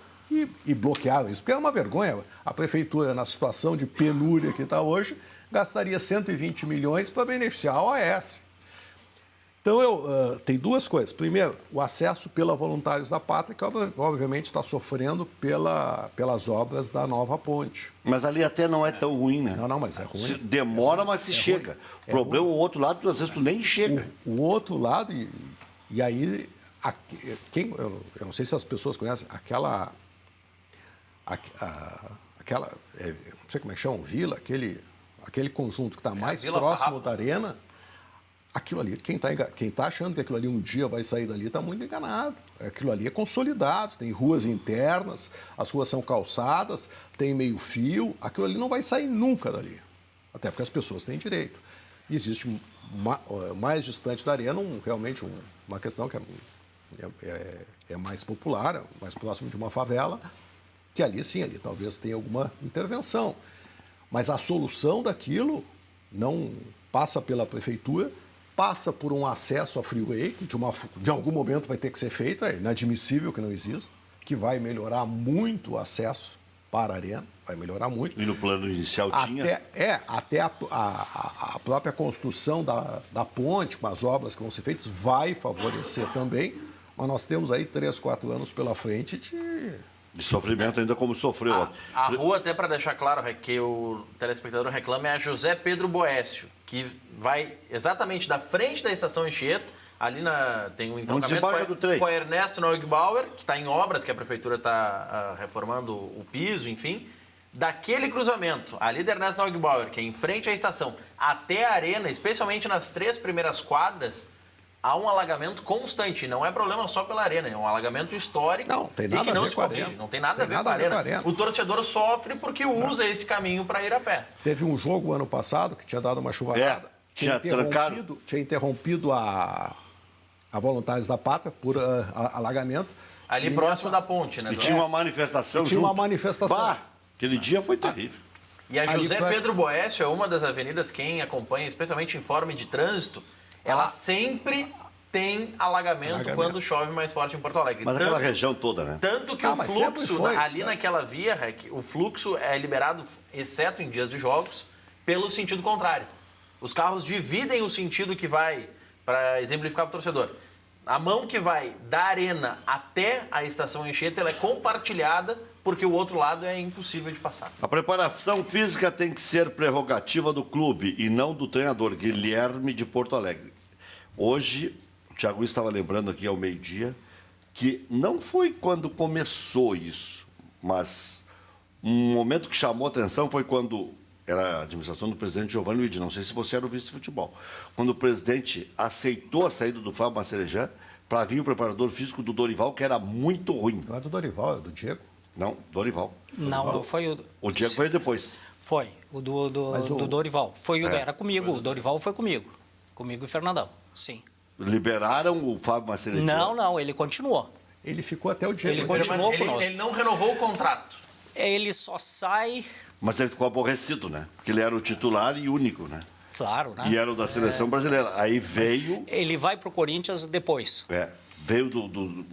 e bloquearam isso, porque é uma vergonha. A prefeitura, na situação de penúria que está hoje, gastaria 120 milhões para beneficiar a OAS. Então, tem duas coisas. Primeiro, o acesso pela Voluntários da Pátria, que obviamente está sofrendo pelas obras da nova ponte.
Mas ali até não é tão ruim, né?
Não, mas é ruim.
Demora, mas se chega. O problema é o outro lado, às vezes tu nem chega.
O outro lado, e aí, eu não sei se as pessoas conhecem aquela não sei como é que chama, Vila, aquele conjunto que está mais próximo da arena, aquilo ali, quem tá achando que aquilo ali um dia vai sair dali está muito enganado. Aquilo ali é consolidado, tem ruas internas, as ruas são calçadas, tem meio-fio, aquilo ali não vai sair nunca dali. Até porque as pessoas têm direito. Existe mais distante da arena realmente uma questão que é mais popular, mais próximo de uma favela, que ali sim, ali talvez tenha alguma intervenção. Mas a solução daquilo não passa pela prefeitura, passa por um acesso a freeway, que de algum momento vai ter que ser feito, é inadmissível que não exista, que vai melhorar muito o acesso para a arena, vai melhorar muito.
E no plano inicial tinha?
Até a própria construção da ponte, com as obras que vão ser feitas, vai favorecer também, mas nós temos aí 3, 4 anos pela frente
de sofrimento ainda como sofreu.
A rua, até para deixar claro, que o telespectador reclama, é a José Pedro Boécio, que vai exatamente da frente da estação Anchieta, ali tem um entroncamento com a Ernesto Neugbauer, que está em obras, que a prefeitura está reformando o piso, enfim. Daquele cruzamento, ali da Ernesto Neugbauer, que é em frente à estação, até a arena, especialmente nas 3 primeiras quadras, há um alagamento constante. Não é problema só pela arena, é um alagamento histórico.
Não tem nada a ver com a arena.
Não tem nada a ver com a arena. O torcedor sofre porque usa esse caminho para ir a pé.
Teve um jogo ano passado que tinha dado uma chuvarada. Tinha interrompido a Voluntários da Pátria por alagamento.
Ali próximo da ponte, né?
E tinha uma manifestação
junto. Uma manifestação.
Aquele dia foi terrível.
E a José Pedro Boécio é uma das avenidas, quem acompanha, especialmente informe de trânsito, ela sempre tem alagamento quando chove mais forte em Porto Alegre.
Mas aquela região toda, né?
Tanto que o fluxo, ali naquela via, o fluxo é liberado, exceto em dias de jogos, pelo sentido contrário. Os carros dividem o sentido que vai, para exemplificar para o torcedor. A mão que vai da arena até a estação Anchieta, ela é compartilhada, porque o outro lado é impossível de passar.
A preparação física tem que ser prerrogativa do clube e não do treinador, Guilherme de Porto Alegre. Hoje, o Thiago estava lembrando aqui ao meio-dia, que não foi quando começou isso, mas um momento que chamou a atenção foi quando era a administração do presidente Giovanni Luigi, não sei se você era o vice de futebol, quando o presidente aceitou a saída do Fábio Masserejan para vir o preparador físico do Dorival, que era muito ruim.
Não é do Dorival, é do Diego.
Não, Dorival.
Não foi o...
O Diego foi depois.
Foi, o do Dorival. Era comigo, o Dorival foi comigo. Comigo e o Fernandão, sim.
Liberaram o Fábio Masserejan?
Não, ele continuou.
Ele ficou até o Diego.
Ele continuou conosco.
Ele não renovou o contrato.
Ele só sai...
Mas ele ficou aborrecido, né? Porque ele era o titular e único, né?
Claro, né?
E era o da seleção brasileira. Aí veio...
Ele vai pro Corinthians depois.
Veio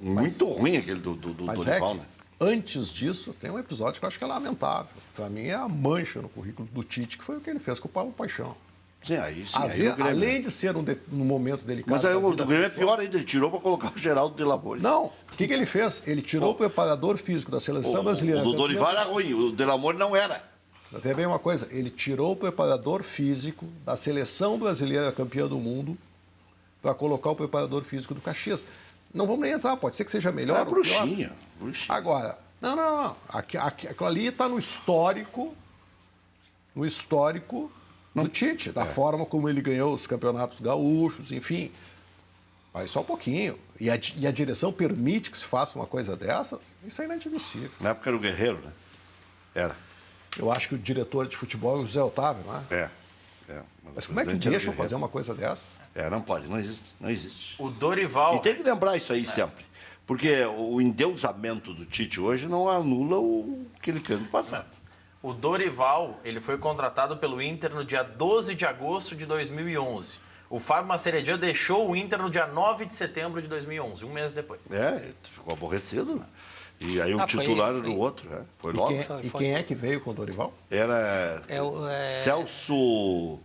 muito ruim aquele do Dorival, né?
Antes disso, tem um episódio que eu acho que é lamentável. Para mim, é a mancha no currículo do Tite, que foi o que ele fez com o Paulo Paixão.
Sim, aí
além de ser um momento delicado...
Mas aí o do Grêmio é pior ainda, ele tirou para colocar o Geraldo de Lamore.
Não, o que ele fez? Ele tirou o preparador físico da seleção brasileira.
O do Dorival era ruim, o de Lamore não era.
Vê bem uma coisa, ele tirou o preparador físico da seleção brasileira campeã do mundo para colocar o preparador físico do Caxias. Não vamos nem entrar, pode ser que seja melhor ou pior.
Bruxinha.
Agora, não. Aquilo ali está no histórico do Tite, da forma como ele ganhou os campeonatos gaúchos, enfim. Mas só um pouquinho. E a direção permite que se faça uma coisa dessas? Isso é inadmissível.
Na época era o Guerreiro, né? Era.
Eu acho que o diretor de futebol é o José Otávio, não é? Mas como é que deixam fazer uma coisa dessa?
Não pode, não existe.
O Dorival...
E tem que lembrar isso aí sempre. Porque o endeusamento do Tite hoje não anula o que ele fez no passado.
O Dorival, ele foi contratado pelo Inter no dia 12 de agosto de 2011. O Fábio Masserejan deixou o Inter no dia 9 de setembro de 2011, um mês depois.
Ficou aborrecido, né? E aí o titular era o outro, né? Foi logo.
Quem é que veio com o Dorival?
Era Celso...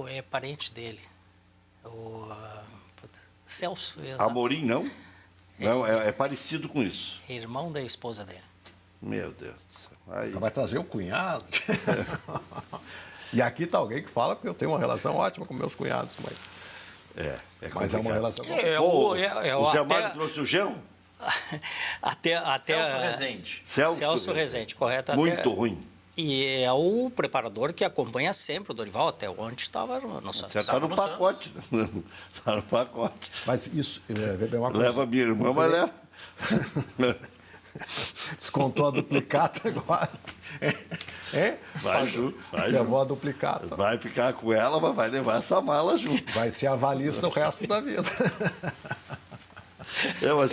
É parente dele. Celso, exato.
Amorim, não? Não, é parecido com isso.
Irmão da esposa dele.
Meu Deus do céu. Aí...
Vai trazer o cunhado. E aqui está alguém que fala que eu tenho uma relação ótima com meus cunhados, mas... Mas é uma relação...
O Zé Mário trouxe o genro?
Celso Rezende.
Celso Rezende, correto.
Muito ruim.
E é o preparador que acompanha sempre o Dorival, até ontem estava no Santos.
Você está no pacote. Está no pacote.
Mas isso, é uma coisa.
Leva minha irmã, mas leva.
Descontou a duplicata agora.
Vai junto.
Levou a duplicata.
Vai ficar com ela, mas vai levar essa mala junto.
Vai ser avalista o resto da vida.
Mas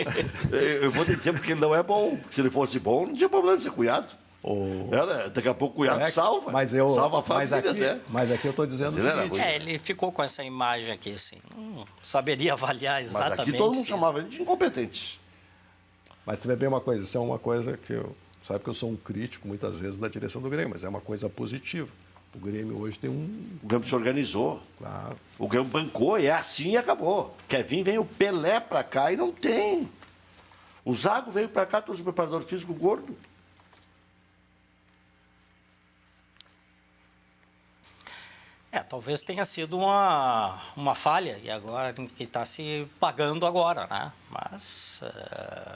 eu vou te dizer porque ele não é bom. Se ele fosse bom, não tinha problema de ser cunhado. Daqui a pouco o cunhado salva. Salva a família até.
Mas aqui eu estou dizendo o seguinte.
Ele ficou com essa imagem aqui, assim. Saberia avaliar exatamente.
Mas aqui todo mundo chamava ele de incompetente.
Mas tu vê bem uma coisa, isso é uma coisa que sabe que eu sou um crítico muitas vezes da direção do Grêmio, mas é uma coisa positiva. O Grêmio hoje tem
O Grêmio se organizou.
Claro.
O Grêmio bancou, e é assim e acabou. Quer vir, vem o Pelé pra cá e não tem. O Zago veio pra cá, trouxe o preparador físico gordo.
Talvez tenha sido uma falha, e agora que está se pagando agora, né? Mas...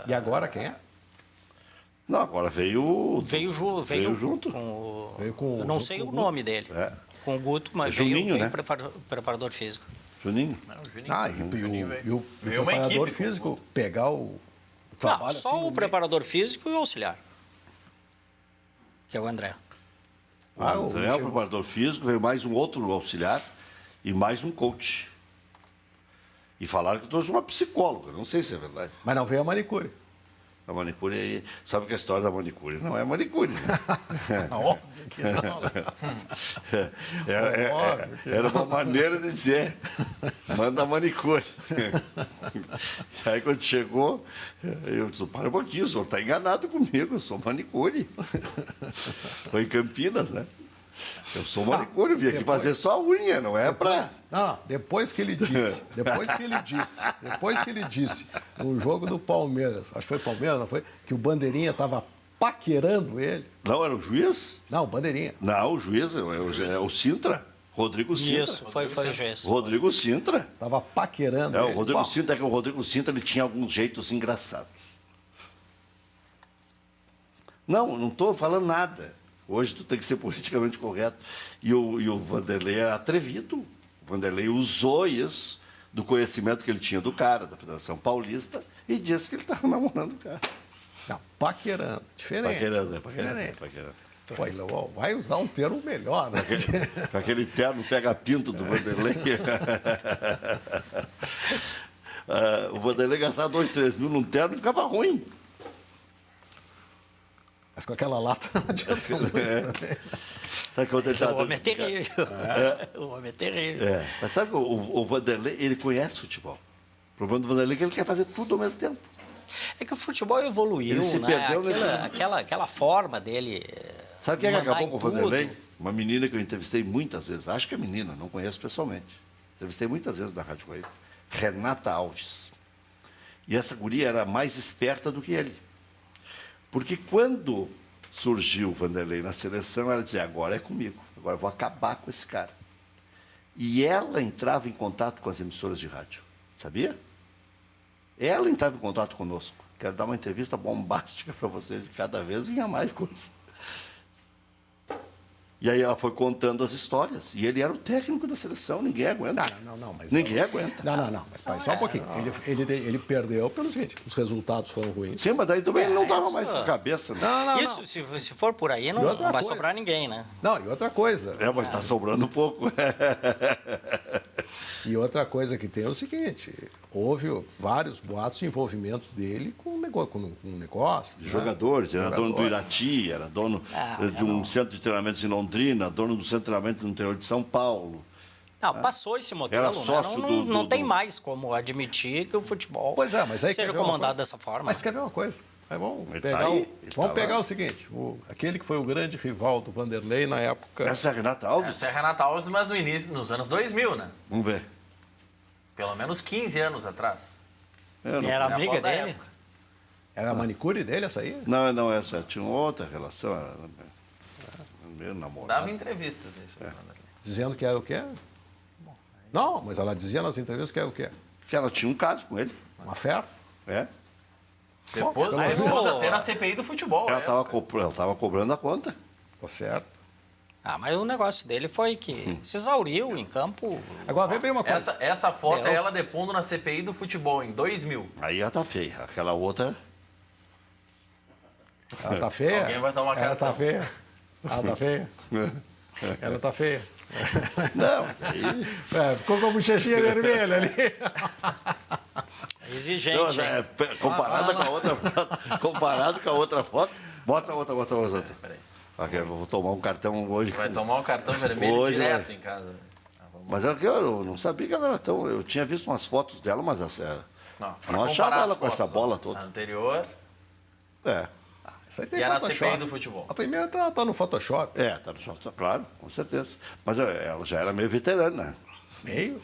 E agora quem é?
Não, agora veio...
Veio junto.
Veio com
eu não sei o nome dele. Com o Guto, mas
Juninho,
veio preparador físico.
Juninho?
E o preparador físico pegar o trabalho...
Não, só o preparador físico e o auxiliar, que é o André.
O André, o preparador físico, veio mais um outro auxiliar e mais um coach. E falaram que trouxe uma psicóloga, não sei se é verdade.
Mas não veio a manicure.
A manicure aí, sabe que a história da manicure não é manicure, né?
Óbvio que não.
Era uma maneira de dizer, manda a manicure. Aí quando chegou, eu disse, para um pouquinho, o senhor está enganado comigo, eu sou manicure. Foi em Campinas, né? Eu sou manicure, eu vim aqui fazer só unha, não é para...
Não, depois que ele disse, no jogo do Palmeiras, acho que foi Palmeiras, não foi? Que o Bandeirinha estava paquerando ele.
Não, era o juiz?
Não, o Bandeirinha.
Não, o juiz é o Sintra. Rodrigo Sintra.
Isso, foi o juiz.
Rodrigo Sintra.
Estava paquerando ele.
O Rodrigo Sintra, é que o Rodrigo Sintra ele tinha alguns jeitos engraçados. Não estou falando nada. Hoje tu tem que ser politicamente correto. E o Vanderlei é atrevido. O Vanderlei usou isso, do conhecimento que ele tinha do cara, da Federação Paulista, e disse que ele estava namorando o cara.
Não, paquerando. Diferente.
Paquerando.
Pô, vai usar um termo melhor, né?
Com aquele terno pega-pinto do Vanderlei. O Vanderlei gastava 2, 3 mil num terno e ficava ruim.
Mas com aquela lata não adianta muito.
Sabe que
o homem é terrível. O homem é terrível.
Mas sabe que o Vanderlei, ele conhece futebol. O problema do Vanderlei é que ele quer fazer tudo ao mesmo tempo.
É que o futebol evoluiu,
ele se
né?
Perdeu
aquela forma dele.
Sabe quem é que acabou com o Vanderlei? Uma menina que eu entrevistei muitas vezes. Acho que é menina, não conheço pessoalmente. Entrevistei muitas vezes na Rádio Correio. Renata Alves. E essa guria era mais esperta do que ele. Porque quando surgiu o Vanderlei na seleção, ela dizia, agora é comigo, agora eu vou acabar com esse cara. E ela entrava em contato com as emissoras de rádio, sabia? Ela entrava em contato conosco. Quero dar uma entrevista bombástica para vocês, e cada vez vinha mais coisa. E aí ela foi contando as histórias. E ele era o técnico da seleção, ninguém aguenta. Ninguém aguenta.
Mas pai, só um pouquinho. Ele perdeu pelo seguinte, os resultados foram ruins.
Sim, mas daí também ele não estava mais com a cabeça. Né?
Isso, se for por aí, não vai sobrar ninguém, né?
Não, e outra coisa.
Mas está sobrando um pouco.
E outra coisa que tem é o seguinte, houve vários boatos de envolvimento dele com um negócio.
De jogadores, era dono do Irati, era dono de um centro de treinamento em Londrina, dono do centro de treinamento no interior de São Paulo.
Não, passou esse modelo, né? Não tem mais como admitir que o futebol seja comandado dessa forma.
Mas quer ver uma coisa? Vamos pegar o seguinte, aquele que foi o grande rival do Vanderlei na época...
Essa é a Renata Alves?
Essa é a Renata Alves, mas no início, nos anos 2000, né?
Vamos ver.
Pelo menos 15 anos atrás.
Era amiga dele?
Era a manicure dele essa aí?
Não, essa tinha outra relação. Era meu namorado.
Dava entrevistas isso.
Dizendo que era o quê? Não, mas ela dizia nas entrevistas que era o quê?
Que ela tinha um caso com ele.
Uma fé?
Depois até na CPI do futebol.
Ela estava cobrando a conta.
Tá certo.
Mas o negócio dele foi que se exauriu em campo.
Agora, vem bem uma coisa.
Essa foto é ela depondo na CPI do futebol, em 2000.
Aí ela tá feia. Aquela outra...
Ela tá feia?
Alguém vai tomar cartão.
Ela tá feia? Ela tá feia? Ela tá feia.
Não, aí...
ficou com a bochechinha vermelha ali.
Exigente.
Não, comparado com a outra foto, bota outra.
Peraí.
Okay, eu vou tomar um cartão hoje.
Vai tomar um cartão vermelho hoje, direto em casa.
Mas eu não sabia que ela era tão... Eu tinha visto umas fotos dela, mas não achava ela com essa bola toda.
A anterior...
Isso aí tem
e era na
Photoshop.
CPI do futebol.
A primeira tá no Photoshop.
Tá no Photoshop, claro, com certeza. Mas ela já era meio veterana, né?
Meio?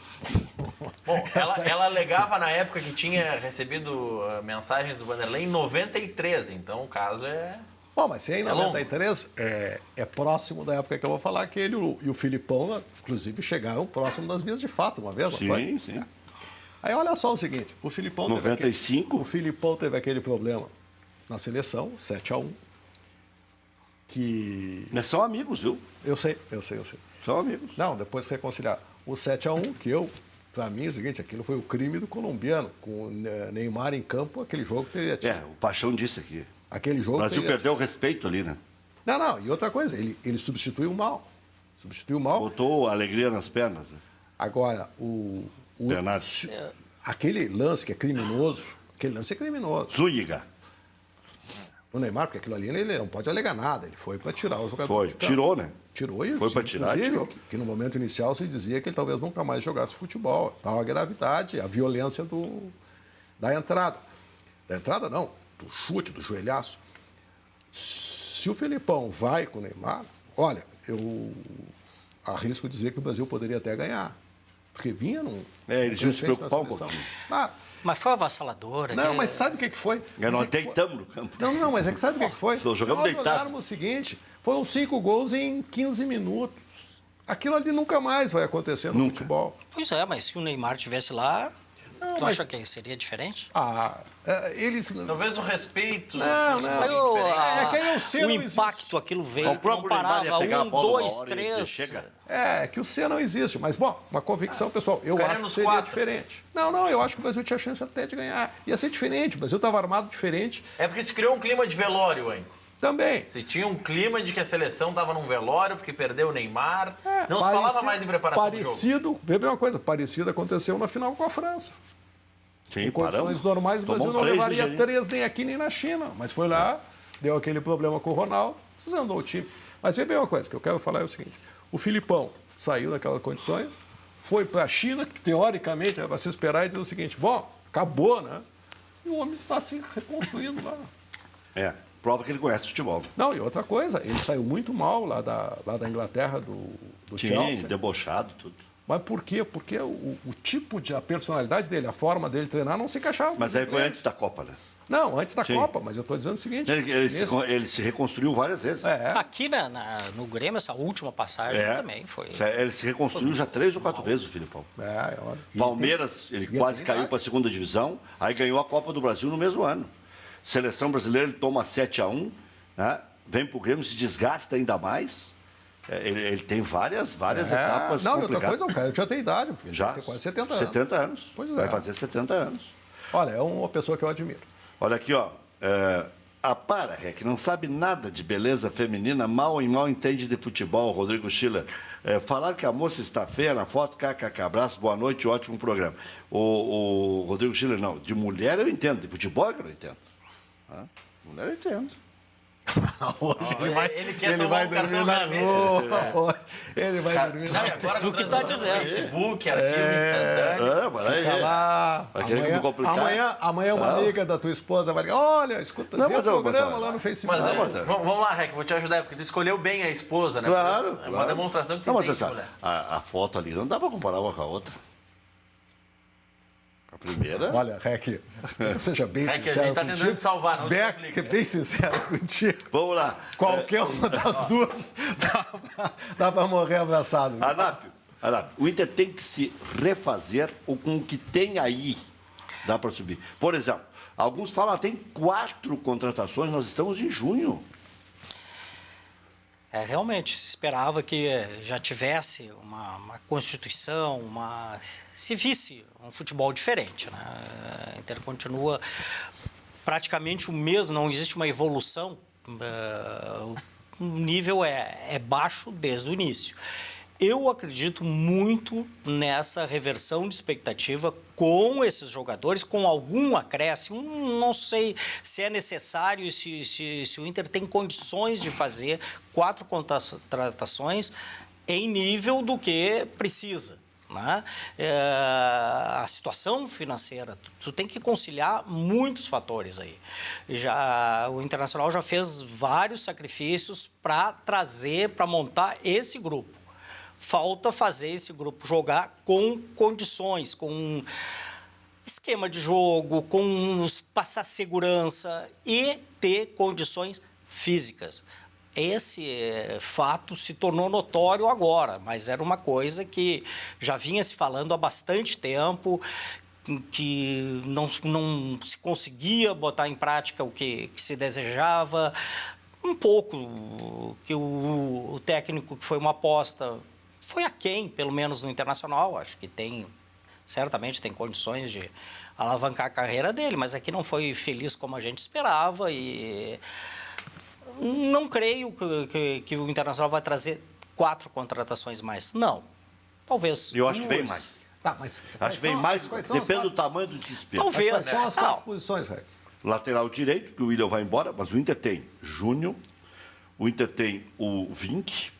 Bom, ela alegava na época que tinha recebido mensagens do Vanderlei em 93, então o caso é...
Bom, mas se é em 93, é próximo da época que eu vou falar que ele e o Filipão, inclusive, chegaram próximo das vias de fato uma vez, não foi?
Sim.
Aí olha só o seguinte, o Filipão
95.
O Filipão teve aquele problema na seleção, 7-1, que...
Mas são amigos, viu?
Eu sei.
São amigos.
Não, depois reconciliar. O 7-1, para mim, é o seguinte, aquilo foi o crime do colombiano, com o Neymar em campo, aquele jogo teria tido.
O Paixão disse aqui.
Aquele jogo
o Brasil perdeu o respeito ali, né?
Não, e outra coisa, ele substituiu mal.
Botou alegria nas pernas. Né?
Agora,
Bernardo.
Aquele lance que é criminoso,
Zúñiga.
O Neymar, porque aquilo ali ele não pode alegar nada, ele foi para tirar o jogador.
Tirou, né?
Tirou e
foi para tirar, tirou.
Que no momento inicial se dizia que ele talvez nunca mais jogasse futebol. Tal a gravidade, a violência da entrada. Da entrada não, do chute, do joelhaço. Se o Filipão vai com o Neymar, olha, eu arrisco dizer que o Brasil poderia até ganhar. Porque vinha num...
eles iam se preocupar um pouquinho.
Mas foi avassaladora.
Não, mas sabe o que foi?
Nós deitamos no campo.
Não, mas é que sabe o que foi?
Jogamos deitado.
Nós jogarmos o seguinte, foram 5 gols em 15 minutos. Aquilo ali nunca mais vai acontecer no futebol.
Pois é, mas se o Neymar estivesse lá, tu acha que seria diferente?
Eles...
Talvez o respeito...
O impacto, aquilo veio, comparava 1, 2, 3...
que o C não existe. Mas, bom, uma convicção, pessoal, eu acho que seria diferente. Não, eu acho que o Brasil tinha chance até de ganhar. Ia ser diferente, o Brasil estava armado diferente.
É porque se criou um clima de velório antes.
Também.
Se tinha um clima de que a seleção estava num velório porque perdeu o Neymar. Não se falava mais em preparação do jogo.
Vê bem uma coisa, parecido aconteceu na final com a França.
Sim,
em condições normais, o Brasil não levaria 3 nem aqui nem na China. Mas foi lá, deu aquele problema com o Ronaldo, desandou o time. Mas vê bem uma coisa, que eu quero falar é o seguinte. O Filipão saiu daquelas condições, foi para a China, que teoricamente era para se esperar e dizer o seguinte, bom, acabou, né? E o homem está se reconstruindo lá.
Prova que ele conhece futebol.
Não, e outra coisa, ele saiu muito mal lá da Inglaterra, do Chelsea.
Debochado, tudo.
Mas por quê? Porque o tipo a personalidade dele, a forma dele treinar não se encaixava.
Mas aí foi antes da Copa, né?
Não, antes da Copa, mas eu estou dizendo o seguinte...
Ele se reconstruiu várias vezes.
Aqui no Grêmio, essa última passagem também foi...
Ele se reconstruiu já 3 ou 4 vezes, o Filipão. Palmeiras, ele quase caiu para a segunda divisão, aí ganhou a Copa do Brasil no mesmo ano. Seleção brasileira, ele toma 7-1, né? Vem para o Grêmio, se desgasta ainda mais... Ele tem várias etapas.
Não, e outra coisa, o Caio já tem idade, filho.
Já?
Tem quase 70 anos.
70 anos.
Pois é.
Vai fazer 70 anos.
Olha, é uma pessoa que eu admiro.
Olha aqui, ó. A Para, que não sabe nada de beleza feminina, mal entende de futebol, Rodrigo Schiller. Falar que a moça está feia na foto, kkk, abraço, boa noite, ótimo programa. O Rodrigo Schiller, não, de mulher eu entendo, de futebol é que eu não entendo. Mulher eu entendo.
Hoje
ele quer tomar um cartão
vermelho. Ele vai dormir na rua.
Agora
tu que tá dizendo.
Facebook, arquivo instantâneo.
Fica lá. Amanhã uma amiga da tua esposa vai ligar. Olha, escuta, vê o programa lá no Facebook.
Vamos lá, Rec, vou te ajudar, porque tu escolheu bem a esposa, né?
Claro.
É uma demonstração que tu tem de mulher.
A foto ali não dá para comparar uma com a outra. A primeira...
Olha, Rec, seja bem sincero
a gente tá tentando te salvar, não
bem sincero contigo.
Vamos lá.
Qualquer uma das duas dá para morrer abraçado.
Anápio, o Inter tem que se refazer com o que tem aí. Dá para subir. Por exemplo, alguns falam, tem 4 contratações, nós estamos em junho.
Realmente, se esperava que já tivesse uma constituição, se visse um futebol diferente, né? A Inter continua praticamente o mesmo, não existe uma evolução, o nível é baixo desde o início. Eu acredito muito nessa reversão de expectativa com esses jogadores, com algum acréscimo. Não sei se é necessário, se o Inter tem condições de fazer 4 contratações em nível do que precisa, né? A situação financeira, tu tem que conciliar muitos fatores aí. O Internacional já fez vários sacrifícios para montar esse grupo. Falta fazer esse grupo jogar com condições, com esquema de jogo, com passar segurança e ter condições físicas. Esse fato se tornou notório agora, mas era uma coisa que já vinha se falando há bastante tempo, que não se conseguia botar em prática o que se desejava. Um pouco que o técnico, que foi uma aposta, foi aquém, pelo menos no Internacional. Acho que certamente tem condições de alavancar a carreira dele, mas aqui não foi feliz como a gente esperava e não creio que o Internacional vai trazer 4 contratações mais. Não. Talvez
eu acho que vem mais.
Tá, mas
acho que vem mais, depende do tamanho do desespero.
Talvez.
Quais são as 4 posições, Rec?
Lateral direito, que o William vai embora, mas o Inter tem Júnior, o Inter tem o Vink,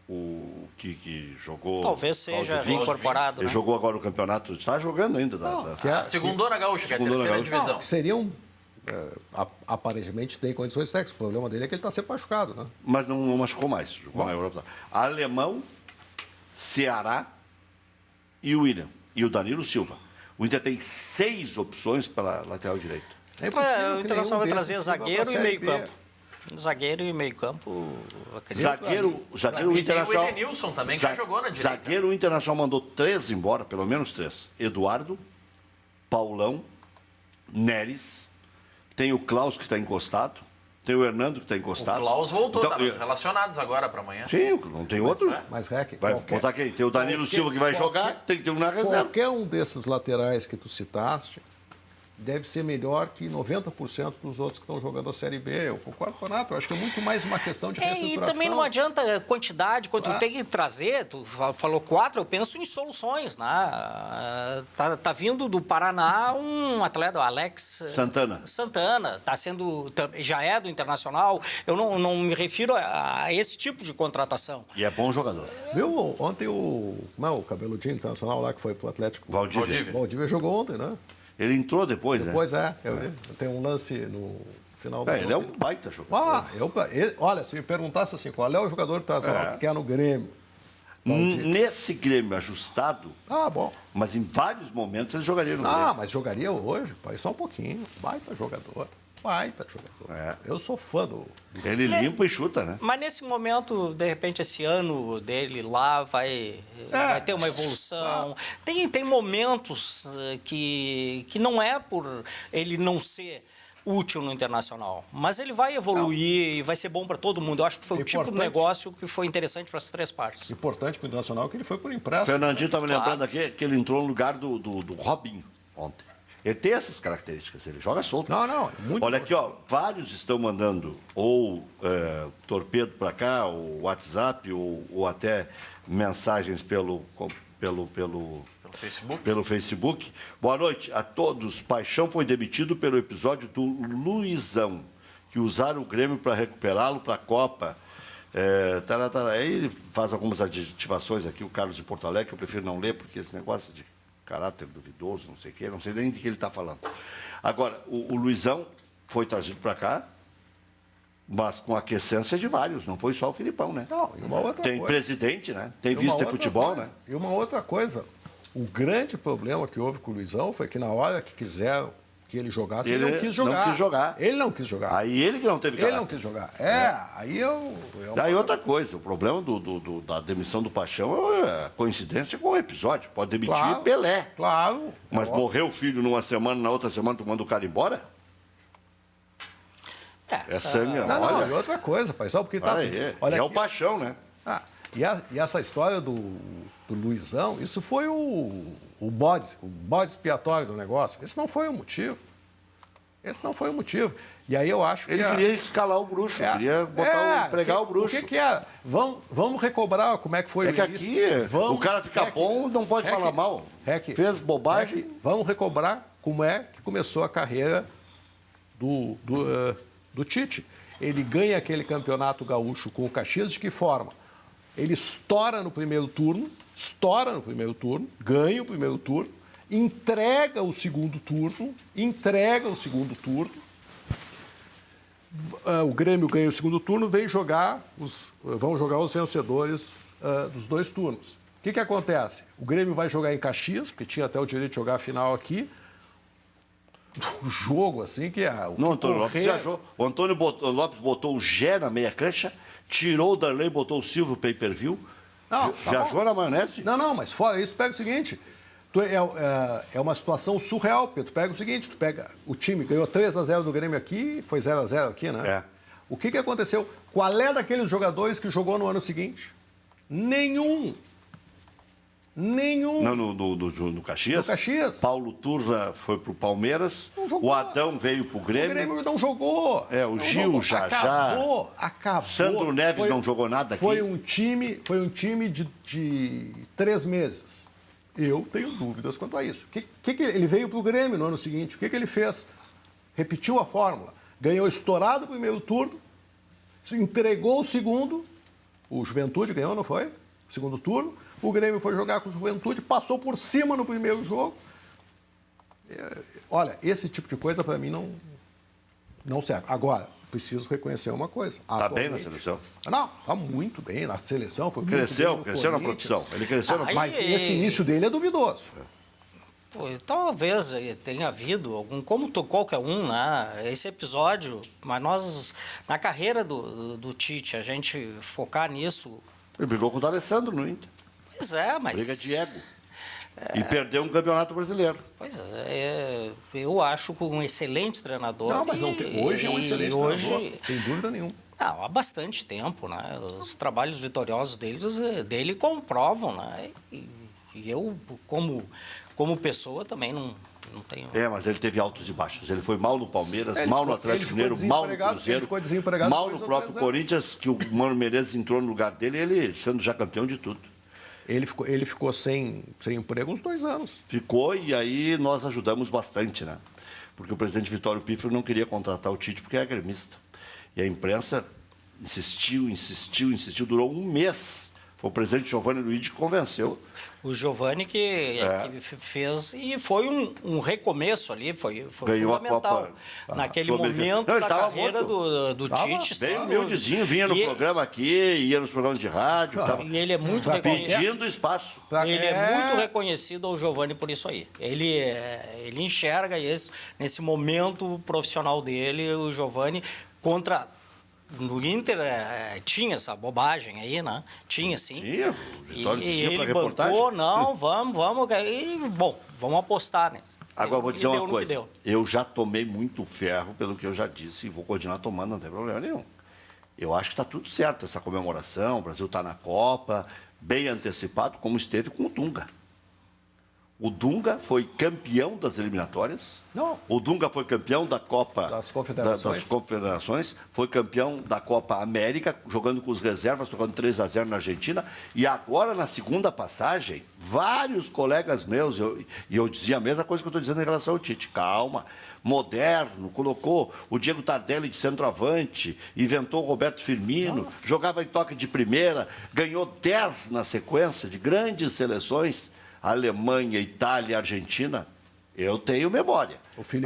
o que jogou...
Talvez seja reincorporado.
Ele jogou agora o campeonato, está jogando ainda.
A segundona gaúcha, que é a terceira divisão.
Que seriam, aparentemente, tem condições técnicas. O problema dele é que ele está sempre machucado, né?
Mas não machucou mais, jogou na Europa. Alemão, Ceará e o William. E o Danilo Silva. O Inter tem 6 opções para lateral direito.
O Internacional vai trazer zagueiro e meio-campo. Zagueiro e meio-campo, acredito.
Zagueiro Internacional.
Tem o Edenilson também, que já jogou na direita.
Zagueiro Internacional mandou 3 embora, pelo menos 3. Eduardo, Paulão, Neres, tem o Klaus, que está encostado, tem o Hernando, que está encostado.
O Klaus voltou, então, relacionados agora para amanhã.
Sim, não tem outro.
Mas Rec,
vai botar quem? Tem o Danilo Silva, que vai jogar, tem que ter um na reserva.
Qualquer um desses laterais que tu citaste deve ser melhor que 90% dos outros que estão jogando a Série B. Eu concordo com o Renato, eu acho que é muito mais uma questão de reestruturação.
E também não adianta quantidade, quando tu tem que trazer, tu falou 4, eu penso em soluções, né? Tá vindo do Paraná um atleta, o Alex Santana, já é do Internacional. Eu não me refiro a esse tipo de contratação.
E é bom jogador.
Viu ontem o cabeludinho internacional lá que foi pro Atlético?
Valdívia
jogou ontem, né?
Ele entrou depois, né?
Depois tem um lance no final do jogo.
Ele é um baita jogador.
Olha, se me perguntasse assim, qual é o jogador internacional que quer no Grêmio?
Nesse Grêmio ajustado,
bom.
Mas em vários momentos ele jogaria no Grêmio.
Mas jogaria hoje, pai, só um pouquinho. Baita jogador. Eu sou fã do...
Ele limpa e chuta, né?
Mas nesse momento, de repente, esse ano dele lá vai ter uma evolução. Tem momentos que não é por ele não ser útil no Internacional, mas ele vai evoluir e vai ser bom para todo mundo. Eu acho que foi o tipo de negócio que foi interessante para as 3 partes.
Importante para o Internacional que ele foi por empréstimo.
Fernandinho está me lembrando aqui que ele entrou no lugar do Robinho ontem. Ele tem essas características, ele joga solto.
Muito
Olha aqui, vários estão mandando ou torpedo para cá, ou WhatsApp, ou até mensagens pelo Facebook. Boa noite a todos. Paixão foi demitido pelo episódio do Luizão, que usaram o Grêmio para recuperá-lo para a Copa. Aí ele faz algumas adjetivações aqui, o Carlos de Porto Alegre, que eu prefiro não ler, porque esse negócio de caráter duvidoso, não sei o quê, não sei nem de que ele está falando. Agora, o Luizão foi trazido para cá, mas com a aquiescência de vários, não foi só o Filipão, né?
Não, e uma outra
tem
coisa.
Presidente, né? Tem vice de futebol, né?
E uma outra coisa, o grande problema que houve com o Luizão foi que na hora que quiseram que ele jogasse, ele não quis jogar. Ele não quis jogar.
Aí ele que não teve caráter.
Ele não quis jogar.
Daí outra coisa, o problema da demissão do Paixão é coincidência com o episódio. Pode demitir Pelé.
Claro.
Mas morreu o filho numa semana, na outra semana tu manda o cara embora? É sangue,
Não, e outra coisa, paizão, porque tá...
Olha, é o paixão, né?
E essa história do Luizão, isso foi o bode expiatório do negócio. Esse não foi o motivo. E aí eu acho que...
Ele queria escalar o bruxo, queria pregar o bruxo.
O que é? Vamos recobrar como é que foi
o início. Aqui o cara fica bom, não pode falar mal. Fez bobagem.
Vamos recobrar como é que começou a carreira do Tite. Ele ganha aquele campeonato gaúcho com o Caxias de que forma? Ele estoura no primeiro turno, ganha o primeiro turno, entrega o segundo turno, o Grêmio ganha o segundo turno, vão jogar os vencedores dos 2 turnos. O que acontece? O Grêmio vai jogar em Caxias, porque tinha até o direito de jogar a final aqui. Um jogo assim que é...
Não, Antônio Lopes viajou. O Antônio Lopes botou o Gé na meia cancha, tirou o Darley, botou o Silvio pay-per-view. Viajou na maionese?
Não, mas fora isso, pega o seguinte... É uma situação surreal, porque tu pega o seguinte, o time ganhou 3-0 do Grêmio aqui e foi 0-0 aqui, né? O que aconteceu? Qual é daqueles jogadores que jogou no ano seguinte? Nenhum.
Não, no Caxias?
No Caxias.
Paulo Turra foi pro Palmeiras, o Adão veio pro Grêmio.
O Grêmio não jogou.
O Gil, Jajá.
Acabou.
Sandro Neves não jogou nada aqui.
Foi um time de 3 meses. Eu tenho dúvidas quanto a isso. Ele veio para o Grêmio no ano seguinte. O que ele fez? Repetiu a fórmula. Ganhou estourado o primeiro turno, entregou o segundo. O Juventude ganhou, não foi? O segundo turno. O Grêmio foi jogar com o Juventude, passou por cima no primeiro jogo. Olha, esse tipo de coisa para mim não serve. Agora, preciso reconhecer uma coisa.
Está bem na seleção?
Não, está muito bem na seleção.
Cresceu na produção. Ele cresceu na
Mas esse início dele é duvidoso.
Talvez tenha havido como qualquer um, né? Esse episódio, mas nós, na carreira do Tite, a gente focar nisso...
Ele brigou com o D'Alessandro no Inter.
Pois é, mas...
Briga de ego. E perdeu um campeonato brasileiro.
Pois é, eu acho que um excelente treinador.
Não, mas hoje é um excelente treinador, sem dúvida nenhuma.
Há bastante tempo, né? Os trabalhos vitoriosos dele comprovam, né? E eu, como pessoa, também não tenho...
mas ele teve altos e baixos. Ele foi mal no Palmeiras, mal no Atlético Mineiro, mal no Cruzeiro, mal no próprio Corinthians, que o Mano Menezes entrou no lugar dele, ele sendo já campeão de tudo.
Ele ficou sem emprego uns 2 anos.
Ficou, e aí nós ajudamos bastante, né? Porque o presidente Vitório Pífero não queria contratar o Tite porque era gremista. E a imprensa insistiu, durou 1 mês. Foi o presidente Giovanni Luigi que convenceu.
O Giovanni que fez, e foi um recomeço ali, foi fundamental. Naquele momento da carreira do Tite.
Bem humildezinho, vinha no programa aqui, ia nos programas de rádio.
E ele é muito reconhecido.
Pedindo espaço.
Ele é muito reconhecido ao Giovanni por isso aí. Ele enxerga nesse momento profissional dele, o Giovanni, contra... No Inter tinha essa bobagem aí, né? Tinha, sim.
Tinha.
E ele bancou, vamos. Vamos apostar nisso.
Agora, vou dizer uma coisa. Eu já tomei muito ferro pelo que eu já disse e vou continuar tomando, não tem problema nenhum. Eu acho que está tudo certo essa comemoração, o Brasil está na Copa, bem antecipado, como esteve com o Dunga. O Dunga foi campeão das eliminatórias.
Não.
O Dunga foi campeão da Copa
das Confederações.
Foi campeão da Copa América, jogando com os reservas, jogando 3-0 na Argentina. E agora, na segunda passagem, vários colegas meus, e eu dizia a mesma coisa que eu estou dizendo em relação ao Tite. Calma, moderno, colocou o Diego Tardelli de centroavante, inventou o Roberto Firmino, jogava em toque de primeira, ganhou 10 na sequência de grandes seleções. Alemanha, Itália, Argentina, eu tenho memória.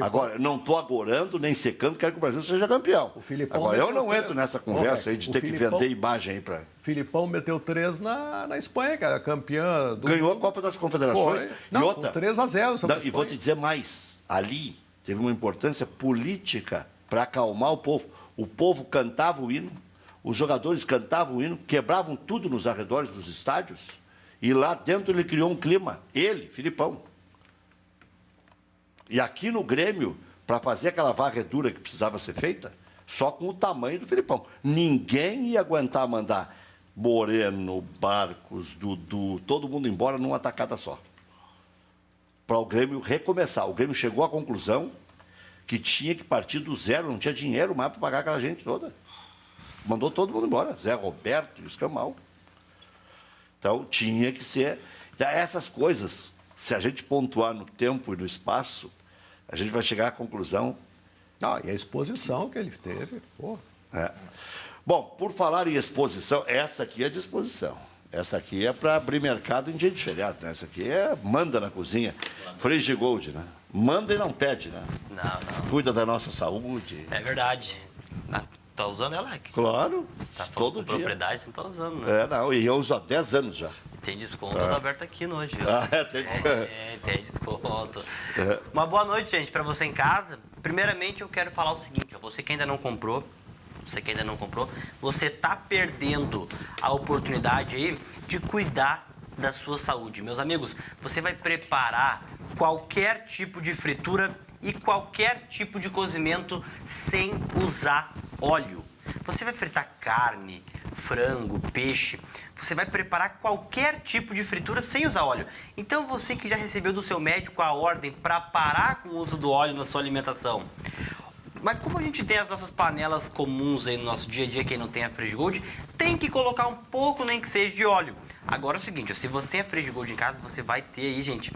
Agora, não estou agorando nem secando, quero que o Brasil seja campeão. Agora, eu não entro nessa conversa aí de ter que vender imagem aí para...
Filipão meteu 3 na Espanha, cara, campeã do...
Ganhou a Copa das Confederações.
Não, e outra, 3-0.
E vou te dizer mais, ali teve uma importância política para acalmar o povo. O povo cantava o hino, os jogadores cantavam o hino, quebravam tudo nos arredores dos estádios. E lá dentro ele criou um clima. Ele, Filipão. E aqui no Grêmio, para fazer aquela varredura que precisava ser feita, só com o tamanho do Filipão. Ninguém ia aguentar mandar Moreno, Barcos, Dudu, todo mundo embora numa tacada só. Para o Grêmio recomeçar. O Grêmio chegou à conclusão que tinha que partir do zero, não tinha dinheiro mais para pagar aquela gente toda. Mandou todo mundo embora. Zé Roberto e o Escamal. Então, tinha que ser... Essas coisas, se a gente pontuar no tempo e no espaço, a gente vai chegar à conclusão...
E a exposição que ele teve, pô.
Bom, por falar em exposição, essa aqui é de exposição. Essa aqui é para abrir mercado em dia de feriado, né? Essa aqui manda na cozinha. Frigigold, né? Manda e não pede, né?
Não.
Cuida da nossa saúde.
É verdade. Tá usando ela aqui?
Claro,
tá
todo dia.
Propriedade, não tá usando, né?
E eu uso há 10 anos já.
Tem desconto da Aberta aqui hoje.
Tem desconto.
Tem desconto. Uma boa noite, gente, para você em casa. Primeiramente, eu quero falar o seguinte, você que ainda não comprou, você tá perdendo a oportunidade aí de cuidar da sua saúde. Meus amigos, você vai preparar qualquer tipo de fritura e qualquer tipo de cozimento sem usar óleo. Você vai fritar carne, frango, peixe. Você vai preparar qualquer tipo de fritura sem usar óleo. Então, você que já recebeu do seu médico a ordem para parar com o uso do óleo na sua alimentação. Mas como a gente tem as nossas panelas comuns aí no nosso dia a dia, quem não tem a Frigigold, tem que colocar um pouco, nem que seja de óleo. Agora é o seguinte, se você tem a Frigigold em casa, você vai ter aí, gente,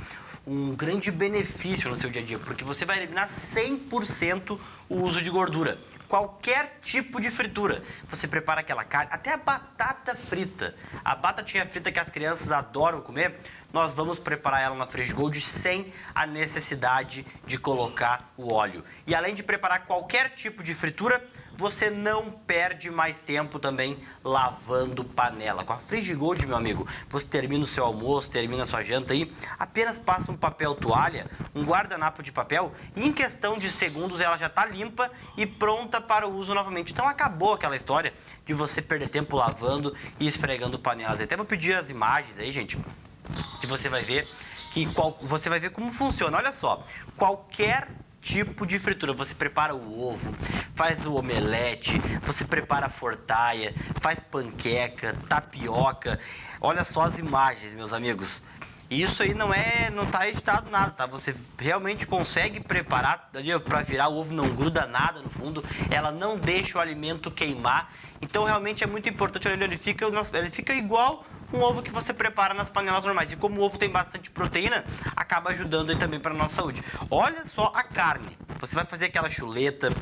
um grande benefício no seu dia a dia, porque você vai eliminar 100% o uso de gordura. Qualquer tipo de fritura. Você prepara aquela carne, até a batata frita. A batatinha frita que as crianças adoram comer, nós vamos preparar ela na Frigigold sem a necessidade de colocar o óleo. E além de preparar qualquer tipo de fritura, você não perde mais tempo também lavando panela. Com a Frigigold, meu amigo, você termina o seu almoço, termina a sua janta aí, apenas passa um papel toalha, um guardanapo de papel e em questão de segundos ela já está limpa e pronta para o uso novamente. Então acabou aquela história de você perder tempo lavando e esfregando panelas. Até vou pedir as imagens aí, gente, que você vai ver você vai ver como funciona. Olha só, qualquer tipo de fritura, você prepara o ovo, faz o omelete, você prepara a fortaia, faz panqueca, tapioca. Olha só as imagens, meus amigos. Isso aí não tá editado nada, tá? Você realmente consegue preparar para virar o ovo, não gruda nada no fundo, ela não deixa o alimento queimar. Então realmente é muito importante, ele fica igual um ovo que você prepara nas panelas normais. E como o ovo tem bastante proteína, acaba ajudando aí também para a nossa saúde. Olha só a carne. Você vai fazer aquela chuleta,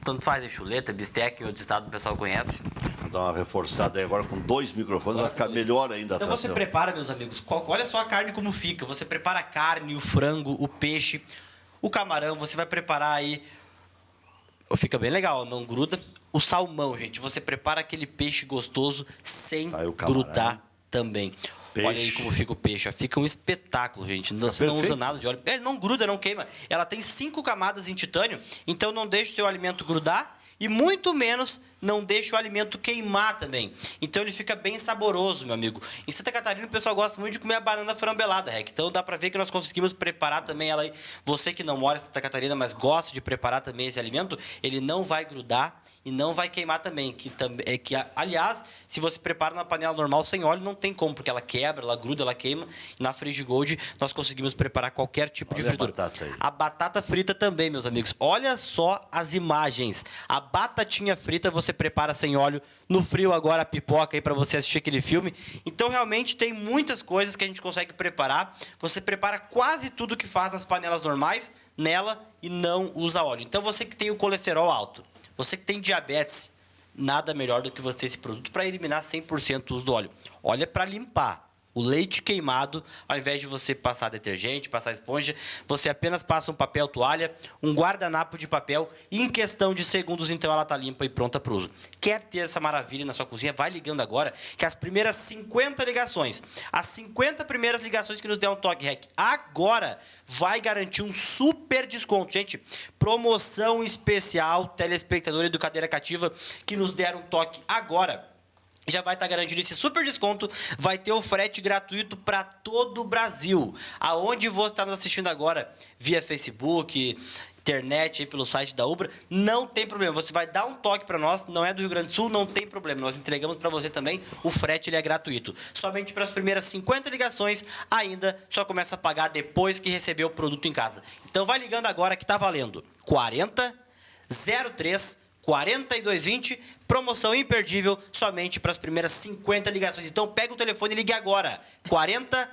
tanto faz a chuleta, bisteca, em outros estados o pessoal conhece.
Vou dar uma reforçada aí agora com 2 microfones, vai ficar melhor ainda.
Então você prepara, meus amigos, olha só a carne como fica. Você prepara a carne, o frango, o peixe, o camarão, você vai preparar aí... Fica bem legal, não gruda. O salmão, gente, você prepara aquele peixe gostoso sem grudar também. Peixe. Olha aí como fica o peixe. Fica um espetáculo, gente. Você não usa nada de óleo. Ele não gruda, não queima. Ela tem 5 camadas em titânio, então não deixa o seu alimento grudar e muito menos não deixa o alimento queimar também. Então ele fica bem saboroso, meu amigo. Em Santa Catarina o pessoal gosta muito de comer a banana frambelada, Rec. Então dá pra ver que nós conseguimos preparar também ela aí. Você que não mora em Santa Catarina, mas gosta de preparar também esse alimento, ele não vai grudar e não vai queimar também. Aliás, se você prepara na panela normal sem óleo, não tem como, porque ela quebra, ela gruda, ela queima. Na Frigigold nós conseguimos preparar qualquer tipo de fritura. A batata frita também, meus amigos. Olha só as imagens. A batatinha frita você prepara sem óleo, no frio agora a pipoca aí para você assistir aquele filme. Então realmente tem muitas coisas que a gente consegue preparar. Você prepara quase tudo que faz nas panelas normais nela e não usa óleo. Então você que tem o colesterol alto, você que tem diabetes, nada melhor do que você ter esse produto para eliminar 100% o uso do óleo. Olha para limpar. O leite queimado, ao invés de você passar detergente, passar esponja, você apenas passa um papel toalha, um guardanapo de papel e em questão de segundos, então, ela está limpa e pronta para o uso. Quer ter essa maravilha na sua cozinha? Vai ligando agora, que as primeiras 50 ligações, as 50 primeiras ligações que nos der um toque, Rec, agora vai garantir um super desconto. Gente, promoção especial, telespectador do Cadeira Cativa, que nos der um toque agora. Já vai estar garantido esse super desconto, vai ter o frete gratuito para todo o Brasil. Aonde você está nos assistindo agora, via Facebook,
internet, aí pelo site da Ubra, não tem problema. Você vai dar um toque para nós, não é do Rio Grande do Sul, não tem problema. Nós entregamos para você também, o frete ele é gratuito. Somente para as primeiras 50 ligações, ainda só começa a pagar depois que receber o produto em casa. Então vai ligando agora que está valendo. 40 03 4220, promoção imperdível somente para as primeiras 50 ligações. Então pega o telefone e ligue agora. 40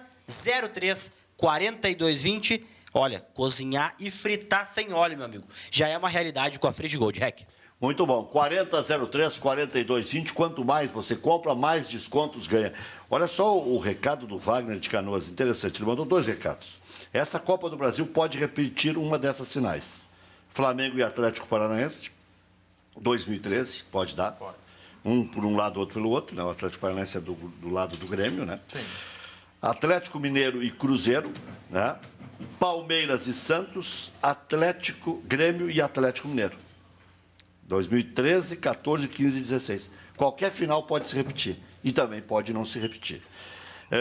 03 4220. Olha, cozinhar e fritar sem óleo, meu amigo. Já é uma realidade com a Friggold, Rec.
Muito bom. 4003 4220. Quanto mais você compra, mais descontos ganha. Olha só o recado do Wagner de Canoas. Interessante. Ele mandou 2 recados. Essa Copa do Brasil pode repetir uma dessas finais. Flamengo e Atlético Paranaense, 2013, pode dar. Pode. Um por um lado, outro pelo outro. Né? O Atlético Paranaense é do lado do Grêmio, né? Sim. Atlético Mineiro e Cruzeiro, né? Palmeiras e Santos, Atlético, Grêmio e Atlético Mineiro. 2013, 14, 15 e 16. Qualquer final pode se repetir. E também pode não se repetir.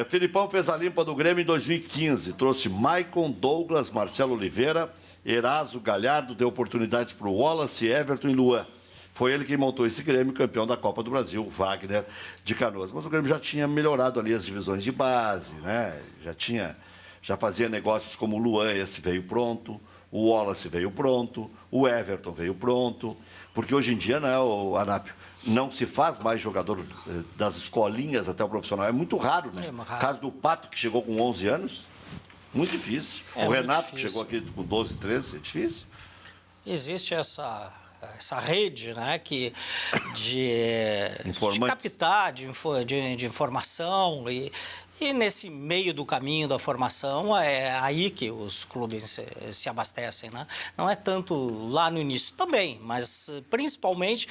Filipão fez a limpa do Grêmio em 2015. Trouxe Maicon, Douglas, Marcelo Oliveira, Eraso, Galhardo, deu oportunidades para o Wallace, Everton e Luan. Foi ele quem montou esse Grêmio, campeão da Copa do Brasil, Wagner de Canoas. Mas o Grêmio já tinha melhorado ali as divisões de base, né? Já fazia negócios como o Luan, esse veio pronto, o Wallace veio pronto, o Everton veio pronto, porque hoje em dia, né, o Anápio, não se faz mais jogador das escolinhas até o profissional. É muito raro, né? O caso do Pato, que chegou com 11 anos, muito difícil. O Renato, que chegou aqui com 12, 13, é difícil.
Existe essa rede, né, de captar, de informação e nesse meio do caminho da formação é aí que os clubes se abastecem, né? Não é tanto lá no início também, mas principalmente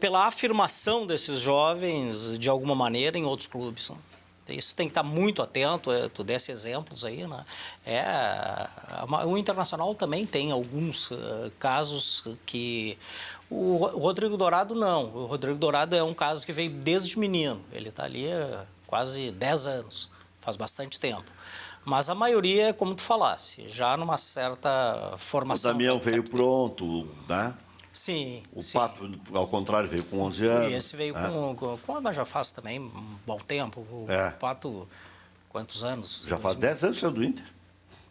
pela afirmação desses jovens de alguma maneira em outros clubes, né? Isso tem que estar muito atento, tu desse exemplos aí, né? O Internacional também tem alguns casos que... O Rodrigo Dourado não. O Rodrigo Dourado é um caso que veio desde menino. Ele está ali há quase 10 anos, faz bastante tempo. Mas a maioria, como tu falasse, já numa certa formação.
O Damião veio pronto, né?
Sim.
O Pato, ao contrário, veio com 11 anos.
E esse veio com já faz também um bom tempo. O Pato, quantos anos?
Já faz 10 anos que saiu do Inter.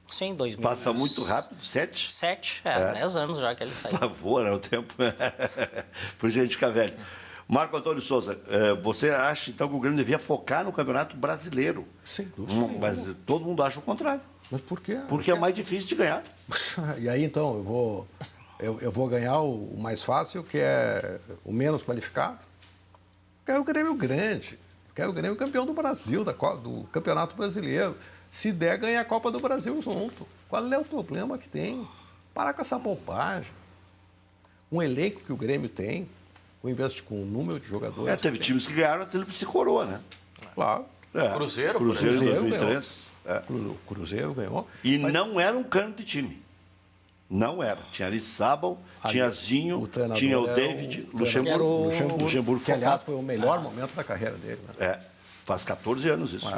Sim, 2000.
Passa muito rápido, 7?
7, 10 anos já que ele saiu.
Voa, né, o tempo. Por isso a gente fica velho. Marco Antônio Souza, você acha então que o Grêmio devia focar no Campeonato Brasileiro?
Sem dúvida.
Mas todo mundo acha o contrário.
Mas por quê?
Porque é mais difícil de ganhar.
E aí então eu vou ganhar o mais fácil, que é o menos qualificado. Quero o Grêmio grande. Quero o Grêmio campeão do Brasil, do Campeonato Brasileiro. Se der, ganha a Copa do Brasil junto. Qual é o problema que tem? Parar com essa bobagem. Um elenco que o Grêmio tem, com o número de jogadores...
Teve times que ganharam a tríplice coroa, né?
Claro.
Cruzeiro
em 2003.
O Cruzeiro ganhou.
E não era um canto de time. Não era. Tinha Arizábal, tinha Zinho, tinha o David, Luxemburgo.
Que, aliás, foi o melhor momento da carreira dele. Né?
Faz 14 anos isso.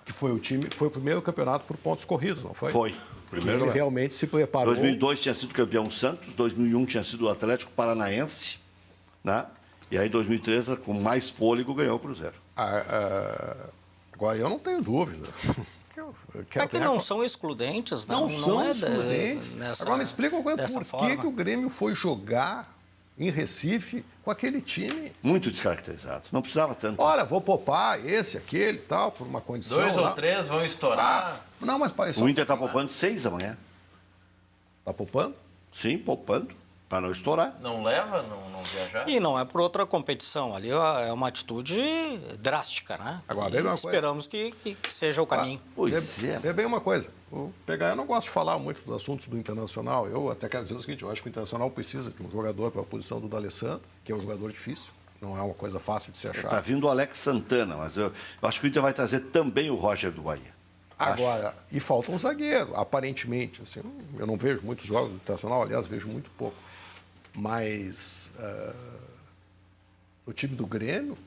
Que foi o primeiro campeonato por pontos corridos, não foi?
Foi.
Primeiro ele realmente se preparou.
2002 tinha sido campeão Santos, 2001 tinha sido o Atlético Paranaense, né? E aí em 2013, com mais fôlego, ganhou o Cruzeiro.
Agora, eu não tenho dúvida.
Que não são excludentes,
não são excludentes. Agora me explica uma coisa, por que o Grêmio foi jogar em Recife com aquele time?
Muito descaracterizado, não precisava tanto.
Olha, vou poupar esse, aquele e tal, por uma condição...
2 ou 3 vão estourar.
Não, mas pai,
o Inter está poupando 6 amanhã.
Está poupando?
Sim, poupando, para não estourar.
Não leva, não viajar?
E não é por outra competição, ali é uma atitude drástica, né?
Agora,
esperamos que seja o caminho.
É bem uma coisa. Eu não gosto de falar muito dos assuntos do Internacional. Eu até quero dizer o seguinte, eu acho que o Internacional precisa de um jogador para a posição do D'Alessandro, que é um jogador difícil, não é uma coisa fácil de se achar.
Está vindo o Alex Santana, mas eu acho que o Inter vai trazer também o Roger do Bahia.
Agora, e falta um zagueiro, aparentemente. Assim, eu não vejo muitos jogos do Internacional, aliás, vejo muito pouco. Mas o time do Grêmio,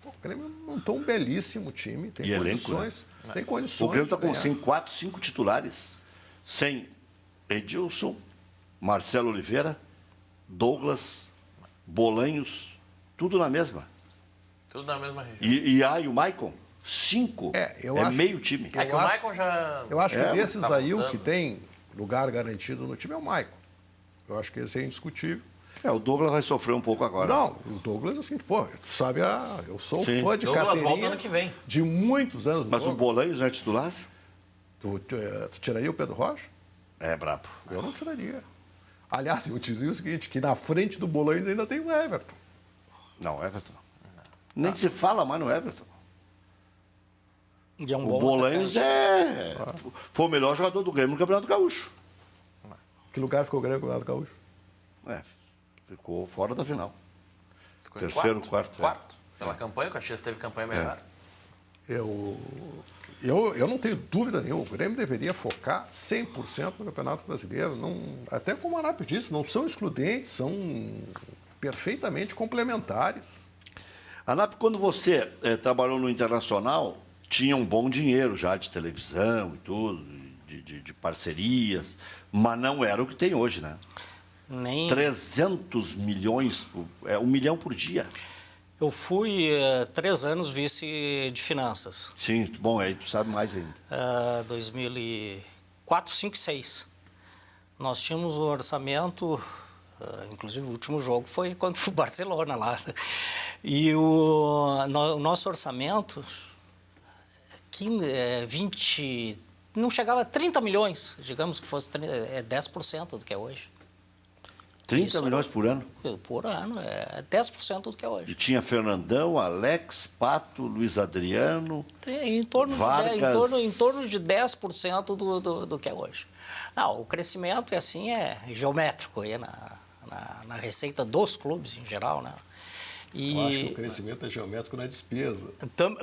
o Grêmio montou um belíssimo time, tem condições. Elenco, né? Tem condições.
O Grêmio está com 4, 5 titulares. Sem Edilson, Marcelo Oliveira, Douglas, Bolanhos, tudo na mesma.
Tudo na mesma região.
E o Maicon, 5. Meio time.
É que o Maicon já...
Eu acho que desses aí, o que tem lugar garantido no time é o Maicon. Eu acho que esse é indiscutível.
O Douglas vai sofrer um pouco agora.
Não, o Douglas, assim, tu sabe, eu sou fã de
Douglas
carteirinha
volta ano que vem.
De muitos anos.
Mas o Bolanhos é titular?
Tu tiraria o Pedro Rocha?
É brabo.
Eu não tiraria. Aliás, eu te dizia o seguinte, que na frente do Bolanhos ainda tem o Everton.
Não, Everton não. Nem se fala mais no Everton.
E é um
O
bom
Bolanhos foi o melhor jogador do Grêmio no Campeonato Gaúcho.
Que lugar ficou o Grêmio no Campeonato Gaúcho?
Ficou fora da final.
Ficou
Terceiro, quarto.
Quarto. Pela campanha, o Caxias teve campanha melhor.
Eu não tenho dúvida nenhuma. O Grêmio deveria focar 100% no Campeonato Brasileiro. Não, até como o Anap disse, não são excludentes, são perfeitamente complementares.
Anap, quando você trabalhou no Internacional, tinha um bom dinheiro já de televisão e tudo, de parcerias, mas não era o que tem hoje, né?
Nem...
300 milhões, 1 milhão por dia.
Eu fui 3 anos vice de finanças.
Sim, bom, aí tu sabe mais ainda.
2004, 5 e 6. Nós tínhamos um orçamento, inclusive o último jogo foi contra o Barcelona lá. E o nosso orçamento, 20, não chegava a 30 milhões, digamos que fosse 10% do que é hoje.
30 milhões por ano?
Por ano, é 10% do que é hoje.
E tinha Fernandão, Alex, Pato, Luiz Adriano,
em torno
Vargas...
em torno de 10% do que é hoje. Não, o crescimento é geométrico aí na receita dos clubes em geral, né?
Eu acho que o crescimento é geométrico na despesa.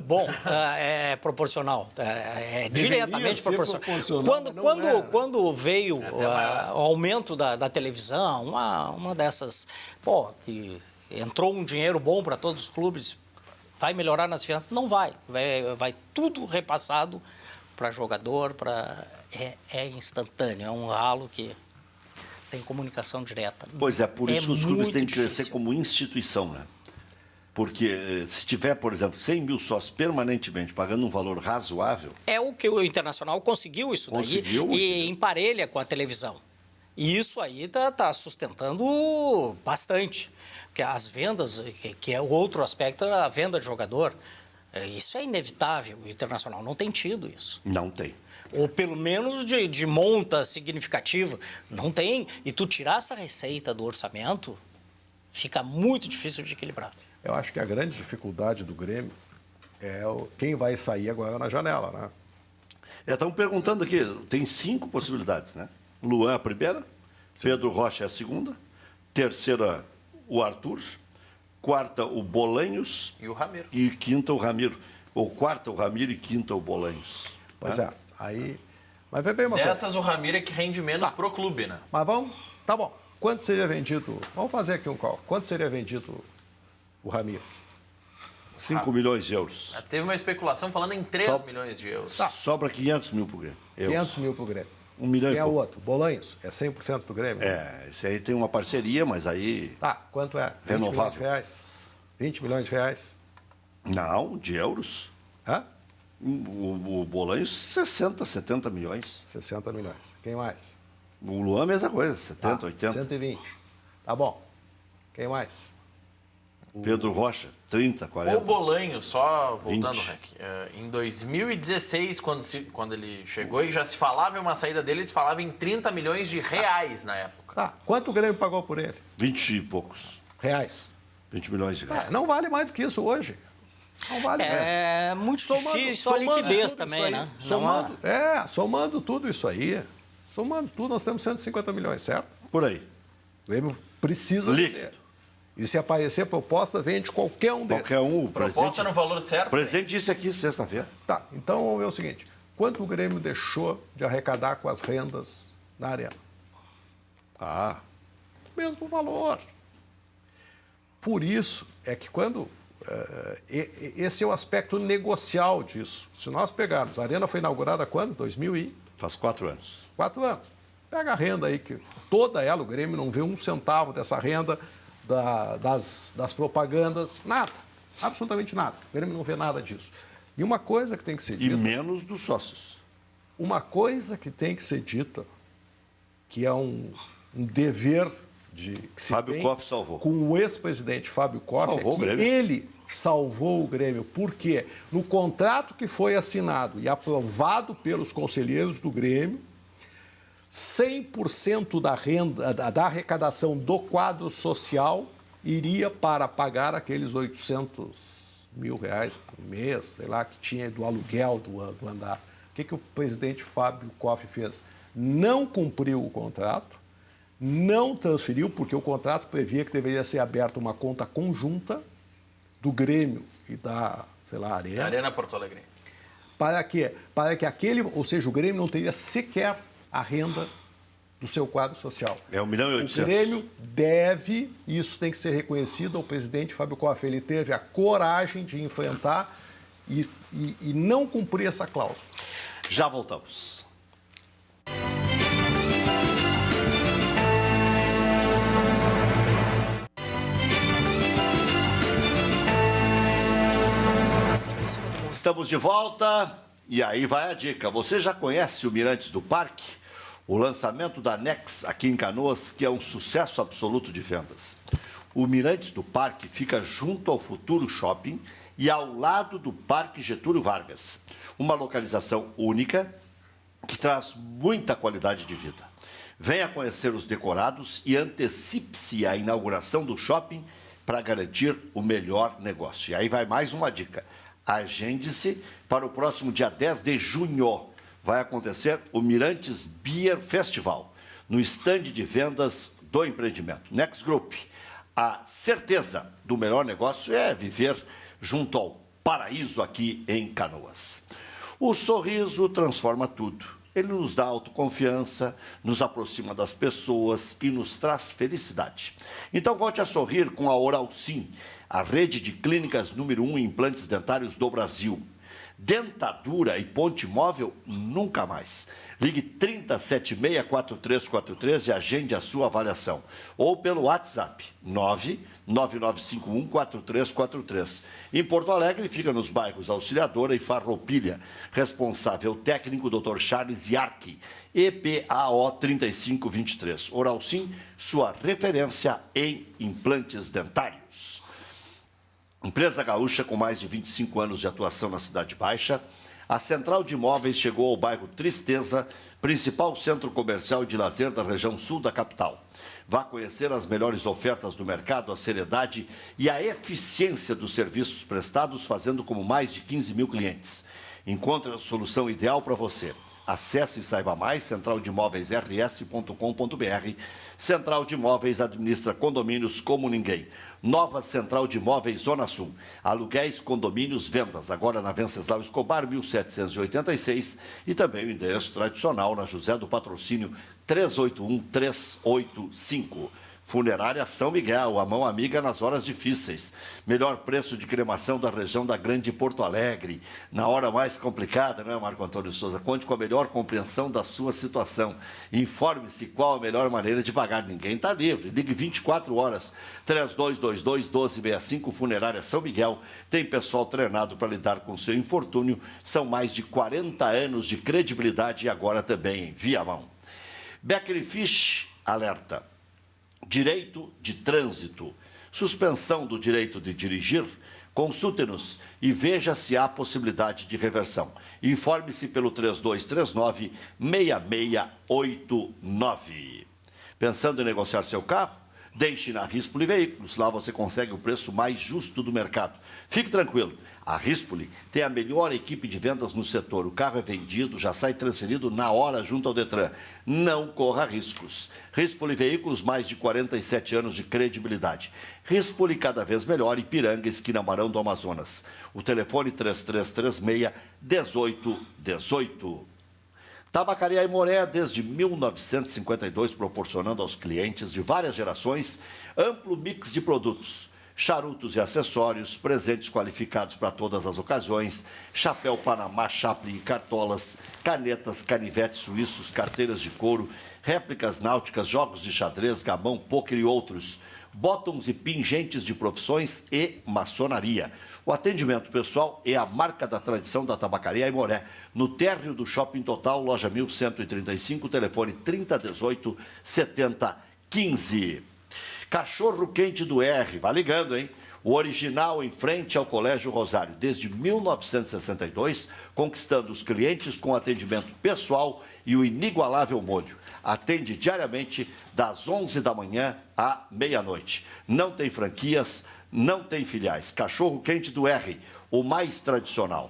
Bom, é proporcional, é diretamente proporcional. Quando veio o aumento da televisão, uma dessas, que entrou um dinheiro bom para todos os clubes, vai melhorar nas finanças? Não vai. Vai tudo repassado para jogador, é instantâneo, é um ralo que tem comunicação direta.
Pois é, por isso que os clubes têm que crescer como instituição, né? Porque se tiver, por exemplo, 100 mil sócios permanentemente pagando um valor razoável...
É o que o Internacional conseguiu isso daí e emparelha com a televisão. E isso aí está sustentando bastante. Porque as vendas, que é o outro aspecto, a venda de jogador, isso é inevitável. O Internacional não tem tido isso.
Não tem.
Ou pelo menos de monta significativa. Não tem. E tu tirar essa receita do orçamento, fica muito difícil de equilibrar.
Eu acho que a grande dificuldade do Grêmio é quem vai sair agora na janela, né?
Estamos perguntando aqui, tem 5 possibilidades, né? Luan a primeira, Pedro Rocha é a segunda, terceira o Arthur, quarta o Bolanhos...
E o Ramiro.
E quinta o Ramiro. Ou quarta o Ramiro e quinta o Bolanhos.
Pois aí... Mas vê bem uma
Dessas, o Ramiro é que rende menos pro clube, né?
Mas tá bom. Quanto seria vendido... Vamos fazer aqui um cálculo. Quanto seria vendido o Ramiro?
5 milhões de euros.
Teve uma especulação falando em 3 milhões de euros.
Sobra 500 mil pro Grêmio.
500 mil pro Grêmio.
1 milhão
Quem
e
é o
pouco.
outro? Bolanhos. É 100% do Grêmio?
Esse aí tem uma parceria, mas aí...
Tá, quanto é? 20
Renovável.
milhões de reais? 20 milhões de reais?
Não, de euros.
Hã?
O Bolanhos, 60, 70 milhões.
60 milhões. Quem mais?
O Luan, a mesma coisa, 70, 80.
120. Tá bom. Quem mais?
Pedro Rocha, 30, 40.
O Bolanho, só voltando,
20.
Rec, em 2016, quando ele chegou e já se falava em uma saída dele, se falava em 30 milhões de reais na época.
Tá. Quanto o Grêmio pagou por ele?
20 e poucos.
Reais.
20 milhões de reais.
Não vale mais do que isso hoje. Não vale mais.
É muito difícil a liquidez também, né?
Somando tudo isso aí, nós temos 150 milhões, certo?
Por aí.
O Grêmio precisa
Líquido.
E se aparecer proposta, vende qualquer um desses.
Qualquer um.
Proposta no valor certo?
O presidente disse aqui sexta-feira.
Tá, então vamos ver o seguinte. Quanto o Grêmio deixou de arrecadar com as rendas na Arena? Mesmo valor. Por isso é que quando... esse é o aspecto negocial disso. Se nós pegarmos... A Arena foi inaugurada quando? 2000 e...
Faz 4 anos.
4 anos. Pega a renda aí, que toda ela, o Grêmio não vê um centavo dessa renda, das propagandas, nada, absolutamente nada. O Grêmio não vê nada disso. E uma coisa que tem que ser dita...
E menos dos sócios.
Uma coisa que tem que ser dita, que é um dever que se
Fábio
tem
Koff salvou.
com o ex-presidente Fábio Koff,
Salvou o Grêmio.
ele salvou o Grêmio. Por quê? No contrato que foi assinado e aprovado pelos conselheiros do Grêmio, 100% da renda, da arrecadação do quadro social iria para pagar aqueles 800 mil reais por mês, sei lá, que tinha do aluguel do andar. O que o presidente Fábio Koff fez? Não cumpriu o contrato, não transferiu, porque o contrato previa que deveria ser aberta uma conta conjunta do Grêmio e da, sei lá, Arena.
Arena Porto Alegrense.
Para quê? Para que ou seja, o Grêmio não teria sequer a renda do seu quadro social.
É 1,8 milhão.
O Grêmio deve, isso tem que ser reconhecido ao presidente Fábio Koff. Ele teve a coragem de enfrentar e não cumprir essa cláusula.
Já voltamos. Estamos de volta e aí vai a dica. Você já conhece o Mirantes do Parque? O lançamento da Nex aqui em Canoas, que é um sucesso absoluto de vendas. O Mirantes do Parque fica junto ao Futuro Shopping e ao lado do Parque Getúlio Vargas. Uma localização única que traz muita qualidade de vida. Venha conhecer os decorados e antecipe-se à inauguração do shopping para garantir o melhor negócio. E aí vai mais uma dica. Agende-se para o próximo dia 10 de junho. Vai acontecer o Mirantes Beer Festival, no estande de vendas do empreendimento. Next Group, a certeza do melhor negócio é viver junto ao paraíso aqui em Canoas. O sorriso transforma tudo. Ele nos dá autoconfiança, nos aproxima das pessoas e nos traz felicidade. Então, volte a sorrir com a Oral Sim, a rede de clínicas número 1 em implantes dentários do Brasil. Dentadura e ponte móvel, nunca mais. Ligue 3076-4343 e agende a sua avaliação. Ou pelo WhatsApp, 99951-4343. Em Porto Alegre, fica nos bairros Auxiliadora e Farroupilha. Responsável técnico, Dr. Charles Yarki, EPAO 3523. Oral Sim, sua referência em implantes dentários. Empresa gaúcha com mais de 25 anos de atuação na Cidade Baixa, a Central de Imóveis chegou ao bairro Tristeza, principal centro comercial e de lazer da região sul da capital. Vá conhecer as melhores ofertas do mercado, a seriedade e a eficiência dos serviços prestados, fazendo como mais de 15 mil clientes. Encontre a solução ideal para você. Acesse e saiba mais, centraldemóveisrs.com.br. Central de Imóveis administra condomínios como ninguém. Nova Central de Imóveis Zona Sul. Aluguéis, condomínios, vendas. Agora na Venceslau Escobar, 1786. E também o endereço tradicional na José do Patrocínio, 381-385. Funerária São Miguel, a mão amiga nas horas difíceis. Melhor preço de cremação da região da Grande Porto Alegre. Na hora mais complicada, não é, Marco Antônio Souza? Conte com a melhor compreensão da sua situação. Informe-se qual a melhor maneira de pagar. Ninguém está livre. Ligue 24 horas, 3222-1265, Funerária São Miguel. Tem pessoal treinado para lidar com seu infortúnio. São mais de 40 anos de credibilidade e agora também em Viamão. Becker Fish alerta. Direito de trânsito, suspensão do direito de dirigir, consulte-nos e veja se há possibilidade de reversão. Informe-se pelo 3239-6689. Pensando em negociar seu carro? Deixe na Rispoli Veículos, lá você consegue o preço mais justo do mercado. Fique tranquilo, a Rispoli tem a melhor equipe de vendas no setor. O carro é vendido, já sai transferido na hora junto ao Detran. Não corra riscos. Rispoli Veículos, mais de 47 anos de credibilidade. Rispoli cada vez melhor, Ipiranga, esquina Barão do Amazonas. O telefone 3336-1818. Tabacaria Aimoré, desde 1952, proporcionando aos clientes de várias gerações amplo mix de produtos. charutos e acessórios, presentes qualificados para todas as ocasiões, chapéu Panamá, Chaplin e cartolas, canetas, canivetes suíços, carteiras de couro, réplicas náuticas, jogos de xadrez, gamão, pôquer e outros, bottoms e pingentes de profissões e maçonaria. O atendimento pessoal é a marca da tradição da Tabacaria Aimoré, no térreo do Shopping Total, loja 1135, telefone 3018-7015. Cachorro Quente do R, vai ligando, hein? O original em frente ao Colégio Rosário, desde 1962, conquistando os clientes com atendimento pessoal e o inigualável molho. Atende diariamente das 11 da manhã à meia-noite. Não tem franquias, não tem filiais. Cachorro Quente do R, o mais tradicional.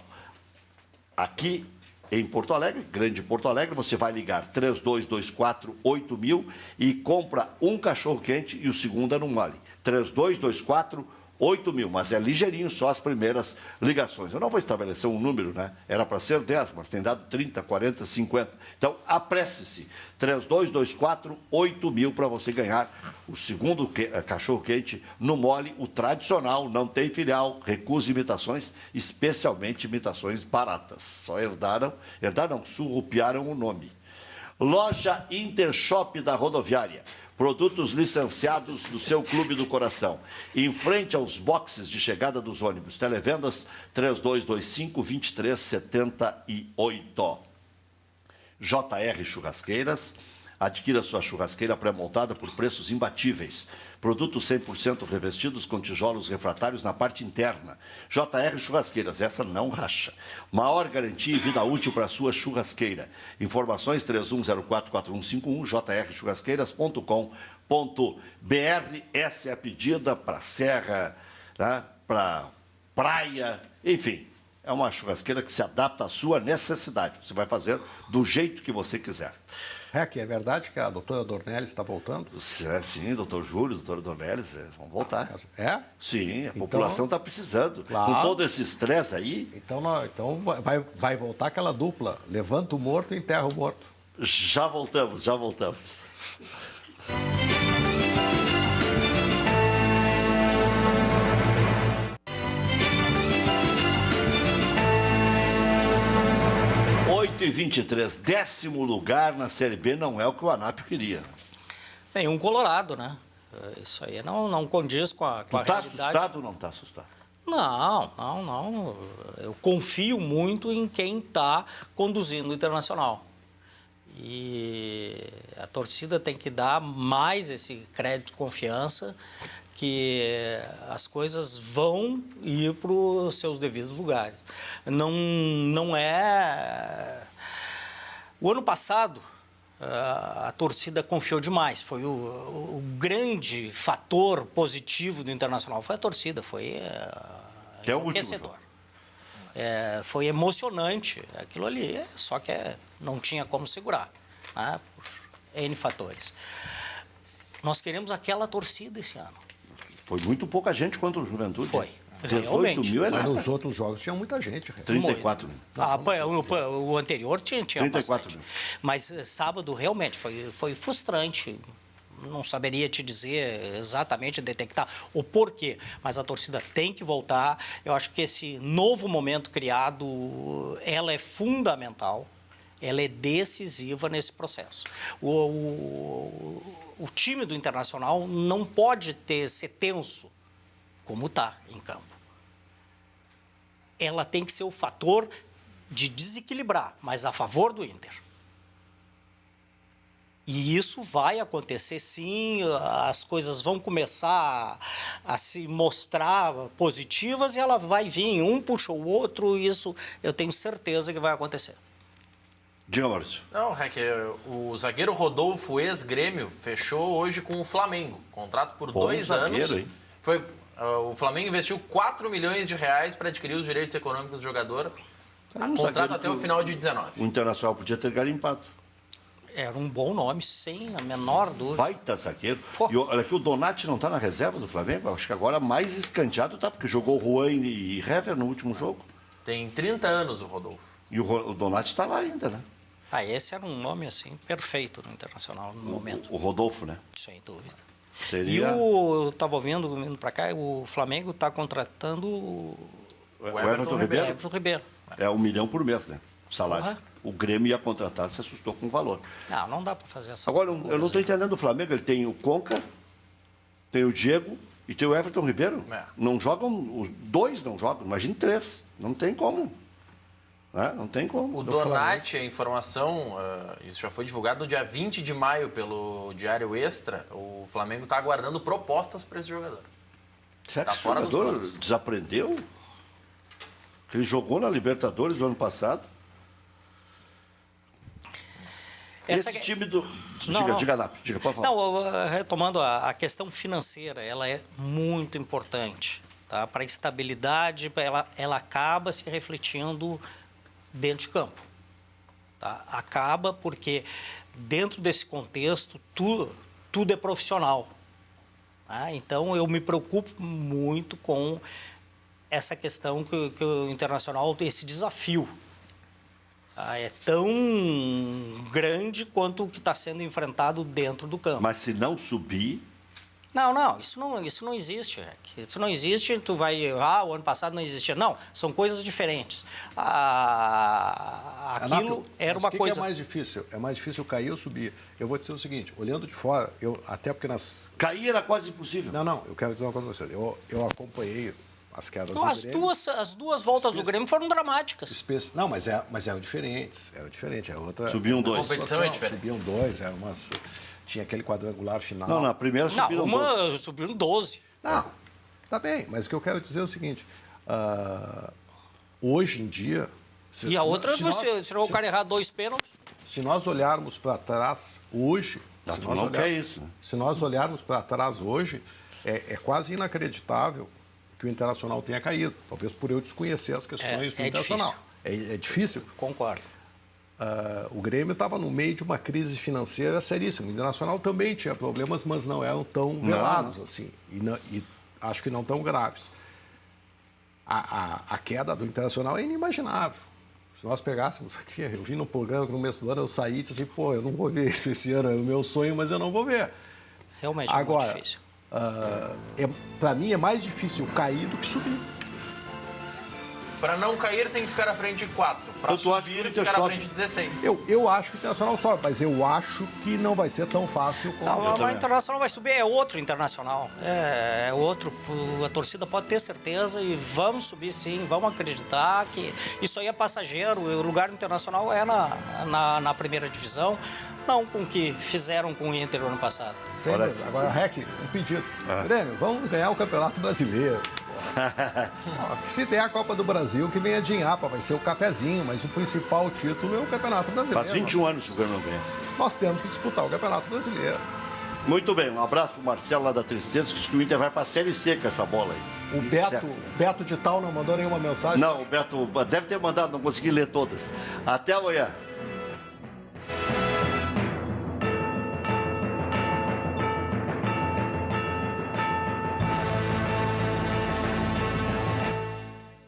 Aqui em Porto Alegre, Grande Porto Alegre, você vai ligar 3224-8000 e compra um cachorro quente e o segundo é no mole. 3224-8000, mas é ligeirinho só as primeiras ligações. Eu não vou estabelecer um número, né? Era para ser 10, mas tem dado 30, 40, 50. Então, apresse-se. 3224-8000 para você ganhar o segundo cachorro quente no mole, o tradicional, não tem filial, recusa imitações, especialmente imitações baratas. Só herdaram, surrupiaram o nome. Loja Intershop da Rodoviária. Produtos licenciados do seu Clube do Coração. Em frente aos boxes de chegada dos ônibus. Televendas 3225-2378. JR Churrasqueiras. Adquira sua churrasqueira pré-montada por preços imbatíveis. Produtos 100% revestidos com tijolos refratários na parte interna. JR Churrasqueiras, essa não racha. Maior garantia e vida útil para a sua churrasqueira. Informações 31044151, jrchurrasqueiras.com.br. Essa é a pedida para serra, né? Para praia, enfim. É uma churrasqueira que se adapta à sua necessidade. Você vai fazer do jeito que você quiser.
É verdade que a doutora Dornelles está voltando?
Sim, doutor Júlio, doutora Dornelles, vão voltar.
É?
Sim, a população está precisando.
Claro.
Com todo esse estresse aí...
Então vai voltar aquela dupla, levanta o morto e enterra o morto.
Já voltamos. 8h23, 10º lugar na Série B não é o que o Anápio queria.
Nenhum colorado, né? Isso aí não condiz com a
realidade. Está assustado ou não está assustado?
Não. Eu confio muito em quem está conduzindo o Internacional. E a torcida tem que dar mais esse crédito de confiança que as coisas vão ir para os seus devidos lugares. Não é... O ano passado, a torcida confiou demais. Foi o grande fator positivo do Internacional. Foi a torcida, foi enriquecedor. Foi emocionante aquilo ali, só que não tinha como segurar, né, por N fatores. Nós queremos aquela torcida esse ano.
Foi muito pouca gente contra o Juventude.
Foi.
18 mil é nada.
Mas nos outros jogos tinha muita gente.
34 mil.
O anterior tinha
34
bastante.
mil.
Mas sábado realmente foi frustrante. Não saberia te dizer exatamente, detectar o porquê, mas a torcida tem que voltar. Eu acho que esse novo momento criado, ela é fundamental, ela é decisiva nesse processo. O time do Internacional não pode ser tenso como está em campo. Ela tem que ser o fator de desequilibrar, mas a favor do Inter. E isso vai acontecer sim, as coisas vão começar a se mostrar positivas e ela vai vir, um puxa o outro, isso eu tenho certeza que vai acontecer.
Diga, Maurício.
Não, Rec, o zagueiro Rodolfo, ex-Grêmio, fechou hoje com o Flamengo. Contrato por 2 anos. Hein? O Flamengo investiu 4 milhões de reais para adquirir os direitos econômicos do jogador. Contrato até o final de 19.
O Internacional podia ter garimpado.
Era um bom nome, sem a menor dúvida.
Baita zagueiro. E olha aqui, o Donati não está na reserva do Flamengo? Acho que agora mais escanteado tá, porque jogou Juan e Hever no último jogo.
Tem 30 anos o Rodolfo.
E o Donati está lá ainda, né?
Esse era um nome, assim, perfeito no Internacional no momento.
O Rodolfo, né?
Sem dúvida.
Seria...
E eu estava vindo para cá, o Flamengo está contratando
o Everton Ribeiro.
Everton Ribeiro.
É 1 milhão por mês, né? O salário.
Uhum.
O Grêmio ia contratar, se assustou com o valor.
Não dá para fazer essa
Agora,
coisa.
eu não estou entendendo o Flamengo. Ele tem o Conca, tem o Diego e tem o Everton Ribeiro. Não jogam, os dois não jogam, imagine 3. Não tem como. Não tem como.
O Donati, a informação, isso já foi divulgado no dia 20 de maio pelo Diário Extra. O Flamengo está aguardando propostas para esse jogador.
Será que esse jogador desaprendeu? Ele jogou na Libertadores do ano passado. Esse time do... Diga, pode falar.
Não, retomando a questão financeira, ela é muito importante. Tá? Para a estabilidade, ela acaba se refletindo dentro de campo. Tá? Acaba porque, dentro desse contexto, tudo é profissional. Tá? Então, eu me preocupo muito com essa questão que o Internacional tem esse desafio. É tão grande quanto o que está sendo enfrentado dentro do campo.
Mas se não subir...
Não, isso não existe, Rec. Isso não existe, tu vai... o ano passado não existia. Não, são coisas diferentes. Aquilo era uma coisa...
O que é mais difícil? É mais difícil cair ou subir? Eu vou dizer o seguinte, olhando de fora, até porque nas...
Cair era quase impossível.
Não, eu quero dizer uma coisa para você. Eu acompanhei as quedas do
Grêmio. As duas voltas do Grêmio foram dramáticas.
Não, mas é diferente. É outra...
Subiam 2.
A competição é diferente.
Subiam 2, tinha aquele quadrangular final.
Não, na primeira subiram 12.
Subiram 12.
Não, tá bem, mas o que eu quero dizer é o seguinte, hoje em dia...
E a outra, você tirou o cara errar 2 pênaltis.
Se nós olharmos para trás hoje... Se nós olharmos para trás hoje, é quase inacreditável que o Internacional tenha caído. Talvez por eu desconhecer as questões do Internacional. É difícil.
Concordo.
O Grêmio estava no meio de uma crise financeira seríssima. O Internacional também tinha problemas, mas não eram tão velados assim. E acho que não tão graves. A queda do Internacional é inimaginável. Se nós pegássemos aqui, eu vi num programa que no começo do ano eu saí e disse assim, eu não vou ver isso esse ano, é o meu sonho, mas eu não vou ver.
Realmente é muito difícil.
Para mim é mais difícil cair do que subir.
Para não cair, tem que ficar à frente de 4. Para subir, ficar à frente de 16.
Eu acho que o Internacional sobe, mas eu acho que não vai ser tão fácil como...
Não, o Internacional vai subir, é outro Internacional. É outro. A torcida pode ter certeza e vamos subir sim, vamos acreditar que isso aí é passageiro. O lugar do Internacional é na primeira divisão, não com o que fizeram com o Inter no ano passado.
Agora, Rec, um pedido. Grêmio, vamos ganhar o Campeonato Brasileiro. Que se der a Copa do Brasil, que venha de Inhapa, vai ser o cafezinho, mas o principal título é o Campeonato Brasileiro.
Faz 21 anos que o Grêmio não ganha.
Nós temos que disputar o Campeonato Brasileiro.
Muito bem, um abraço pro Marcelo lá da Tristeza, que diz que o Inter vai pra Série C com essa bola aí.
O Beto de Tal não mandou nenhuma mensagem?
Não, o Beto deve ter mandado, não consegui ler todas. Até amanhã.